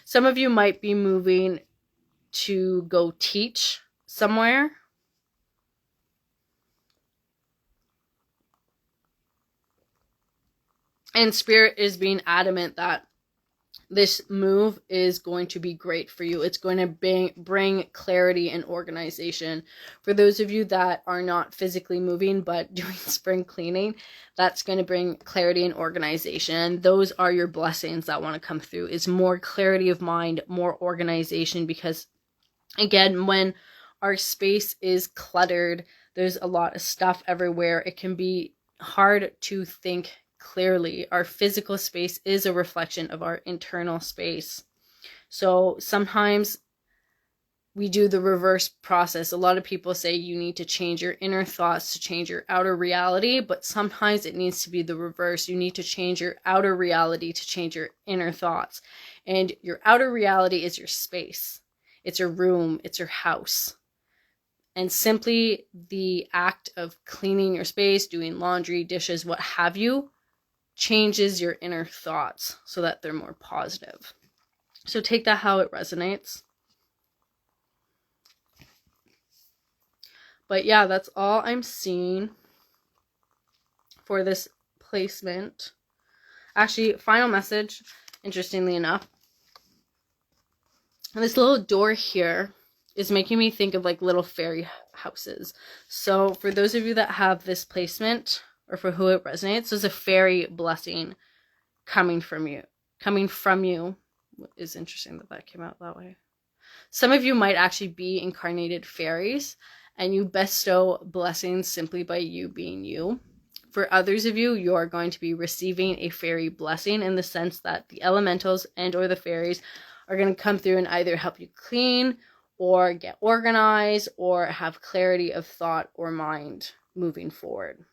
Some of you might be moving to go teach somewhere. And Spirit is being adamant that this move is going to be great for you. It's going to bring clarity and organization. For those of you that are not physically moving but doing spring cleaning, that's going to bring clarity and organization. Those are your blessings that want to come through. Is more clarity of mind, more organization, because again, when our space is cluttered, there's a lot of stuff everywhere. It can be hard to think clearly. Our physical space is a reflection of our internal space. So sometimes we do the reverse process. A lot of people say you need to change your inner thoughts to change your outer reality, but sometimes it needs to be the reverse. You need to change your outer reality to change your inner thoughts. And your outer reality is your space. It's your room. It's your house. And simply the act of cleaning your space, doing laundry, dishes, what have you, changes your inner thoughts so that they're more positive. So take that how it resonates. But yeah, that's all I'm seeing for this placement. Actually, final message, interestingly enough. This little door here is making me think of like little fairy houses. So for those of you that have this placement, or for who it resonates, there's a fairy blessing coming from you. Is interesting that came out that way. Some of you might actually be incarnated fairies, and you bestow blessings simply by you being you. For others of you, you are going to be receiving a fairy blessing in the sense that the elementals and or the fairies are going to come through and either help you clean or get organized or have clarity of thought or mind moving forward,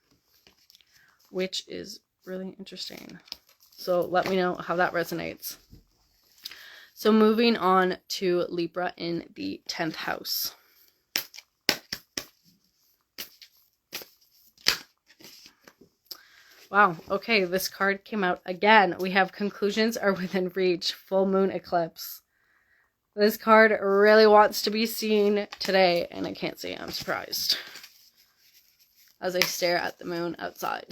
which is really interesting. So let me know how that resonates. So moving on to Libra in the 10th house. Wow, okay, this card came out again. We have conclusions are within reach, full moon eclipse. This card really wants to be seen today, and I can't say I'm surprised as I stare at the moon outside.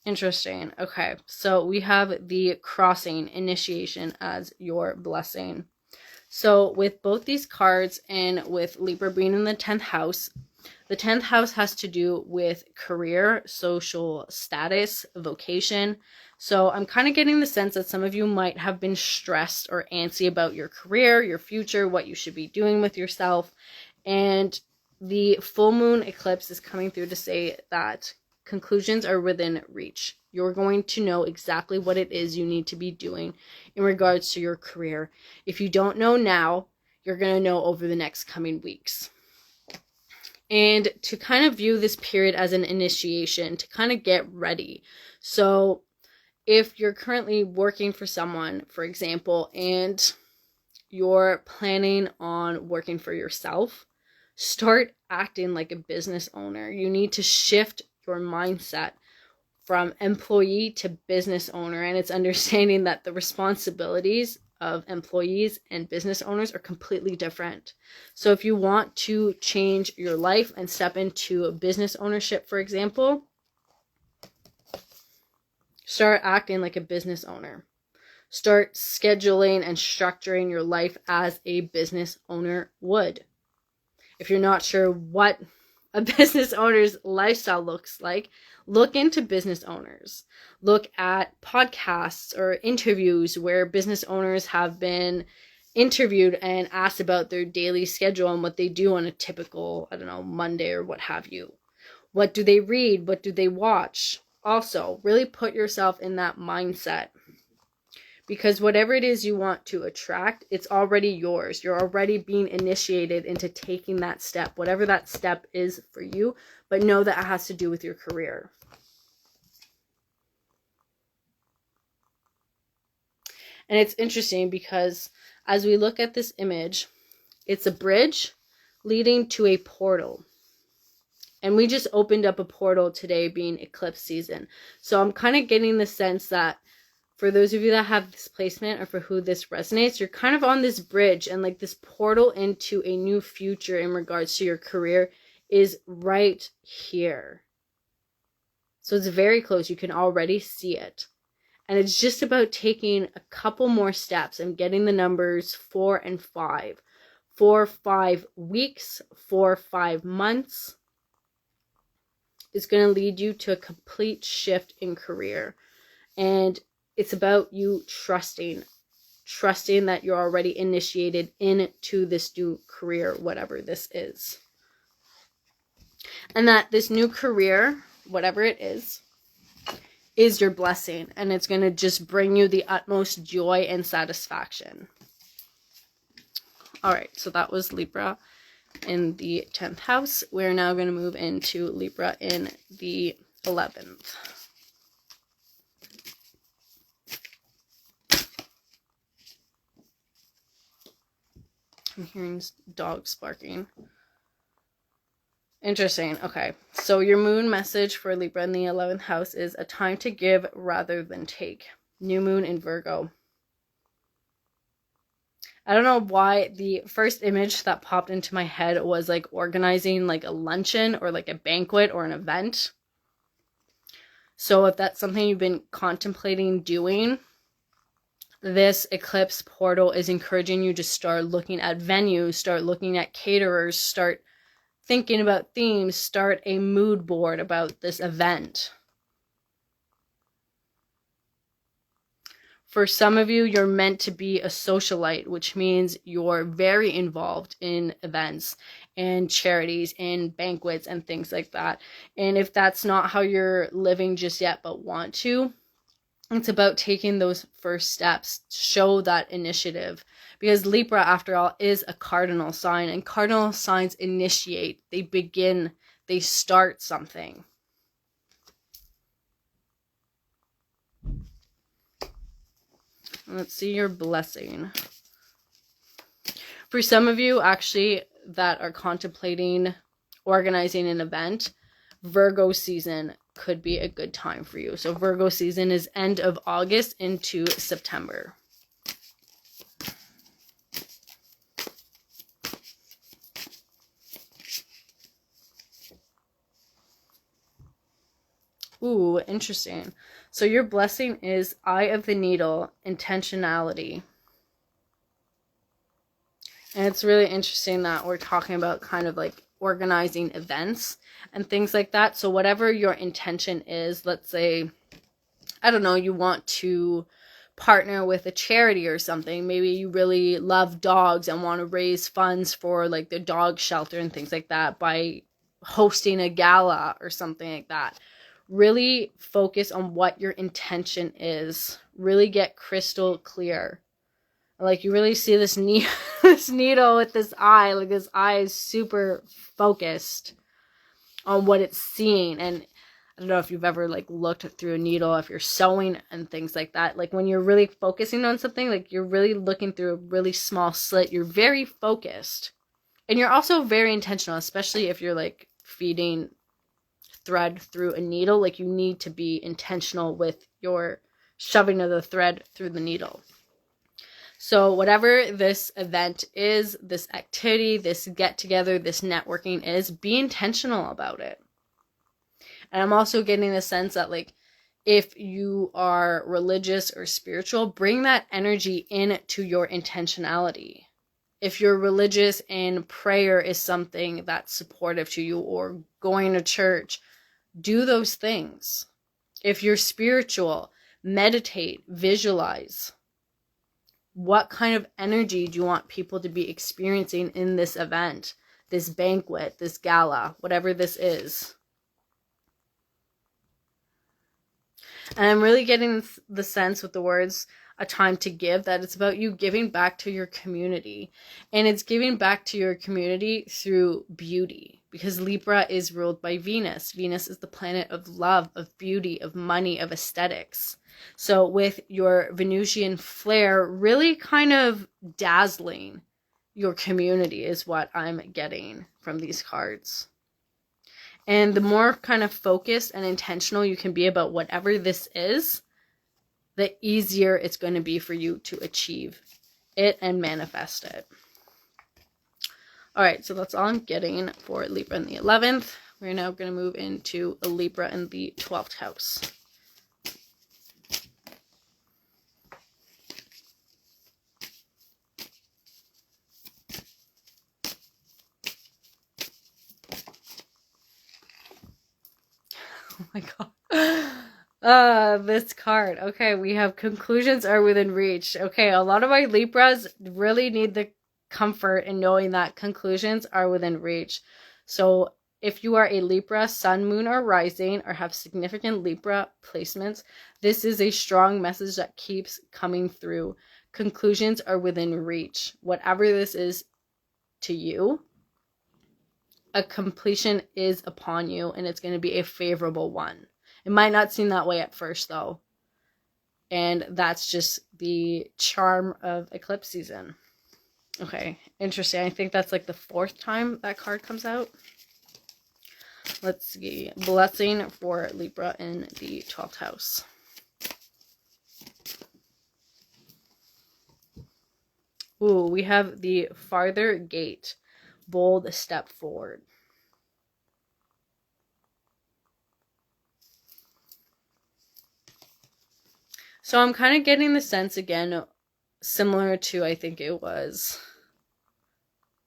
Interesting. Okay, so we have the crossing initiation as your blessing. So with both these cards and with Libra being in the 10th house, the 10th house has to do with career, social status, vocation. So I'm kind of getting the sense that some of you might have been stressed or antsy about your career, your future, what you should be doing with yourself. And the full moon eclipse is coming through to say that conclusions are within reach. You're going to know exactly what it is you need to be doing in regards to your career. If you don't know now, you're going to know over the next coming weeks. And to kind of view this period as an initiation, to kind of get ready. So if you're currently working for someone, for example, and you're planning on working for yourself, start acting like a business owner. You need to shift your mindset from employee to business owner. And it's understanding that the responsibilities of employees and business owners are completely different. So if you want to change your life and step into business ownership, for example, start acting like a business owner. Start scheduling and structuring your life as a business owner would. If you're not sure what a business owner's lifestyle looks like, look into business owners. Look at podcasts or interviews where business owners have been interviewed and asked about their daily schedule and what they do on a typical, Monday or what have you. What do they read? What do they watch? Also, really put yourself in that mindset. Because whatever it is you want to attract, it's already yours. You're already being initiated into taking that step, whatever that step is for you, but know that it has to do with your career. And it's interesting because as we look at this image, it's a bridge leading to a portal. And we just opened up a portal today being eclipse season. So I'm kind of getting the sense that for those of you that have this placement or for who this resonates, you're kind of on this bridge and like this portal into a new future in regards to your career is right here. So it's very close. You can already see it. And it's just about taking a couple more steps and getting the numbers 4 and 5. 4, 5 weeks, 4, 5 months is going to lead you to a complete shift in career. And it's about you trusting that you're already initiated into this new career, whatever this is. And that this new career, whatever it is your blessing. And it's going to just bring you the utmost joy and satisfaction. All right, so that was Libra in the 10th house. We're now going to move into Libra in the 11th. I'm hearing dogs barking. Interesting. Okay. So your moon message for Libra in the 11th house is a time to give rather than take. New moon in Virgo. I don't know why the first image that popped into my head was like organizing like a luncheon or like a banquet or an event. So if that's something you've been contemplating doing, this eclipse portal is encouraging you to start looking at venues, start looking at caterers, start thinking about themes, start a mood board about this event. For some of you, you're meant to be a socialite, which means you're very involved in events and charities and banquets and things like that. And if that's not how you're living just yet but want to, it's about taking those first steps, show that initiative. Because Libra, after all, is a cardinal sign. And cardinal signs initiate. They begin. They start something. Let's see your blessing. For some of you, actually, that are contemplating organizing an event, Virgo season could be a good time for you. So Virgo season is end of August into September. Ooh, interesting. So your blessing is Eye of the Needle, intentionality. And it's really interesting that we're talking about kind of like organizing events and things like that. So whatever your intention is, let's say, I don't know, you want to partner with a charity or something. Maybe you really love dogs and want to raise funds for like the dog shelter and things like that by hosting a gala or something like that. Really focus on what your intention is. Really get crystal clear. Like you really see this this needle with this eye. Like this eye is super focused on what it's seeing. And I don't know if you've ever like looked through a needle, if you're sewing and things like that. Like when you're really focusing on something, like you're really looking through a really small slit. You're very focused. And you're also very intentional, especially if you're like feeding thread through a needle. Like you need to be intentional with your shoving of the thread through the needle. So whatever this event is, this activity, this get together, this networking is, be intentional about it. And I'm also getting the sense that like if you are religious or spiritual, bring that energy into your intentionality. If you're religious and prayer is something that's supportive to you, or going to church, do those things. If you're spiritual, meditate, visualize. What kind of energy do you want people to be experiencing in this event, this banquet, this gala, whatever this is? And I'm really getting the sense with the words, a time to give, that it's about you giving back to your community. And it's giving back to your community through beauty. Because Libra is ruled by Venus. Venus is the planet of love, of beauty, of money, of aesthetics. So with your Venusian flair really kind of dazzling your community is what I'm getting from these cards. And the more kind of focused and intentional you can be about whatever this is, the easier it's going to be for you to achieve it and manifest it. All right, so that's all I'm getting for Libra in the 11th. We're now going to move into a Libra in the 12th house. Oh my god. This card. Okay, we have conclusions are within reach. Okay, a lot of my Libras really need the comfort in knowing that conclusions are within reach. So if you are a Libra, sun, moon, or rising, or have significant Libra placements, this is a strong message that keeps coming through. Conclusions are within reach. Whatever this is to you, a completion is upon you, and it's going to be a favorable one. It might not seem that way at first, though. And that's just the charm of eclipse season. Okay, interesting. I think that's like the 4th time that card comes out. Let's see. Blessing for Libra in the 12th house. Ooh, we have the farther gate. Bold step forward. So I'm kind of getting the sense again, similar to, I think it was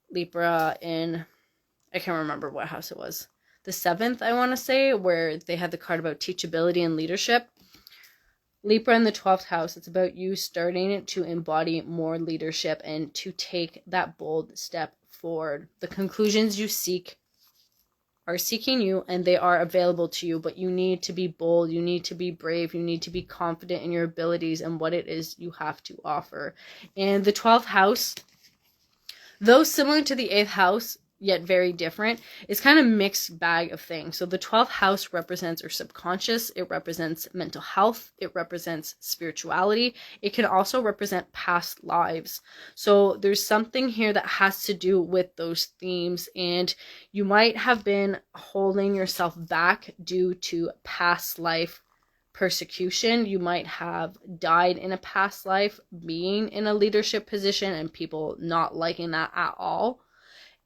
Libra in, I can't remember what house it was. The 7th, I want to say, where they had the card about teachability and leadership. Libra in the 12th house, it's about you starting to embody more leadership and to take that bold step forward. The conclusions you seek are seeking you, and they are available to you, but you need to be bold, you need to be brave, you need to be confident in your abilities and what it is you have to offer. And the 12th house, though similar to the 8th house, yet very different, is kind of a mixed bag of things. So the 12th house represents our subconscious, it represents mental health, it represents spirituality, it can also represent past lives. So there's something here that has to do with those themes, and you might have been holding yourself back due to past life persecution. You might have died in a past life being in a leadership position and people not liking that at all.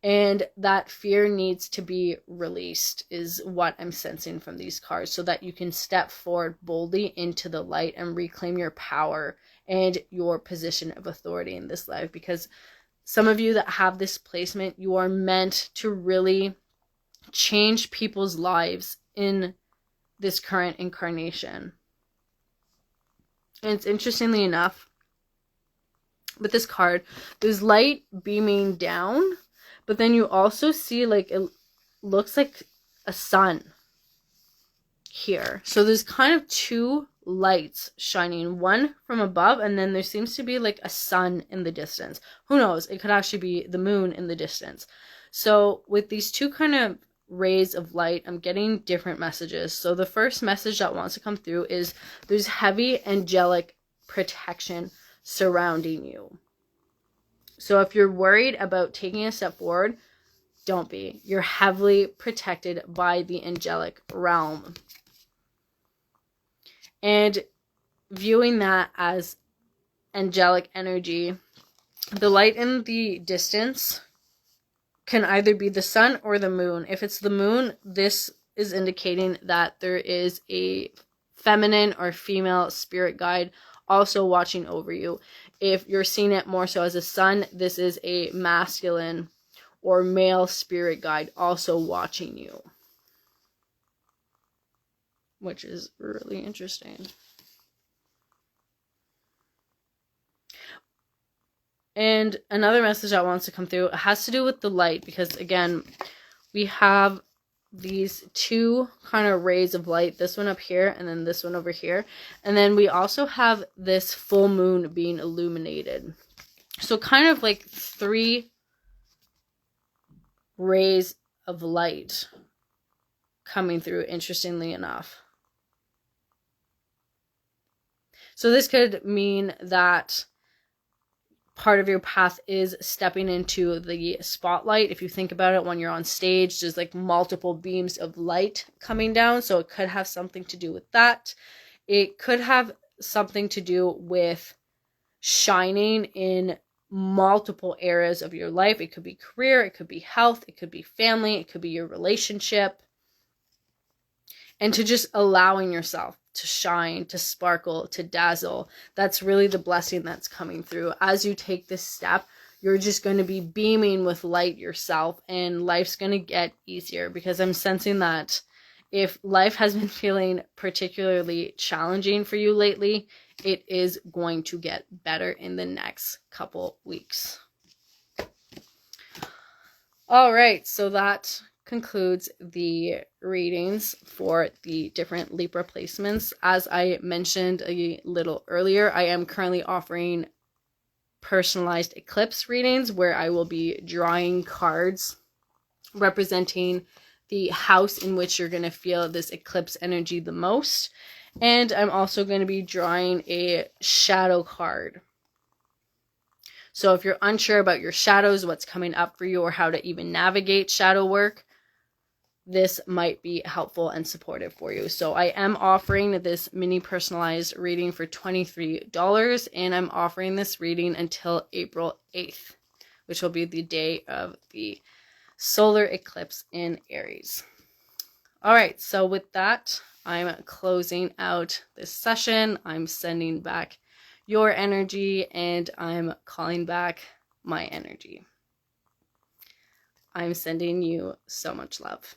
And that fear needs to be released is what I'm sensing from these cards, so that you can step forward boldly into the light and reclaim your power and your position of authority in this life. Because some of you that have this placement, you are meant to really change people's lives in this current incarnation. And it's interestingly enough, with this card, there's light beaming down, but then you also see like it looks like a sun here. So there's kind of two lights shining, one from above, and then there seems to be like a sun in the distance. Who knows? It could actually be the moon in the distance. So with these two kind of rays of light, I'm getting different messages. So the first message that wants to come through is there's heavy angelic protection surrounding you. So if you're worried about taking a step forward, don't be. You're heavily protected by the angelic realm. And viewing that as angelic energy, the light in the distance can either be the sun or the moon. If it's the moon, this is indicating that there is a feminine or female spirit guide also watching over you. If you're seeing it more so as a sun, this is a masculine or male spirit guide also watching you, which is really interesting. And another message that wants to come through has to do with the light, because again, we have these two kind of rays of light, this one up here and then this one over here, and then we also have this full moon being illuminated. So kind of like three rays of light coming through, interestingly enough. So this could mean that part of your path is stepping into the spotlight. If you think about it, when you're on stage, there's like multiple beams of light coming down. So it could have something to do with that. It could have something to do with shining in multiple areas of your life. It could be career, it could be health, it could be family, it could be your relationship. And to just allowing yourself to shine, to sparkle, to dazzle. That's really the blessing that's coming through. As you take this step, you're just going to be beaming with light yourself, and life's going to get easier, because I'm sensing that if life has been feeling particularly challenging for you lately, it is going to get better in the next couple weeks. All right, so that concludes the readings for the different Libra placements. As I mentioned a little earlier, I am currently offering personalized eclipse readings where I will be drawing cards representing the house in which you're going to feel this eclipse energy the most. And I'm also going to be drawing a shadow card. So if you're unsure about your shadows, what's coming up for you, or how to even navigate shadow work, this might be helpful and supportive for you. So I am offering this mini personalized reading for $23, and I'm offering this reading until April 8th, which will be the day of the solar eclipse in Aries. All right, so with that, I'm closing out this session. I'm sending back your energy, and I'm calling back my energy. I'm sending you so much love.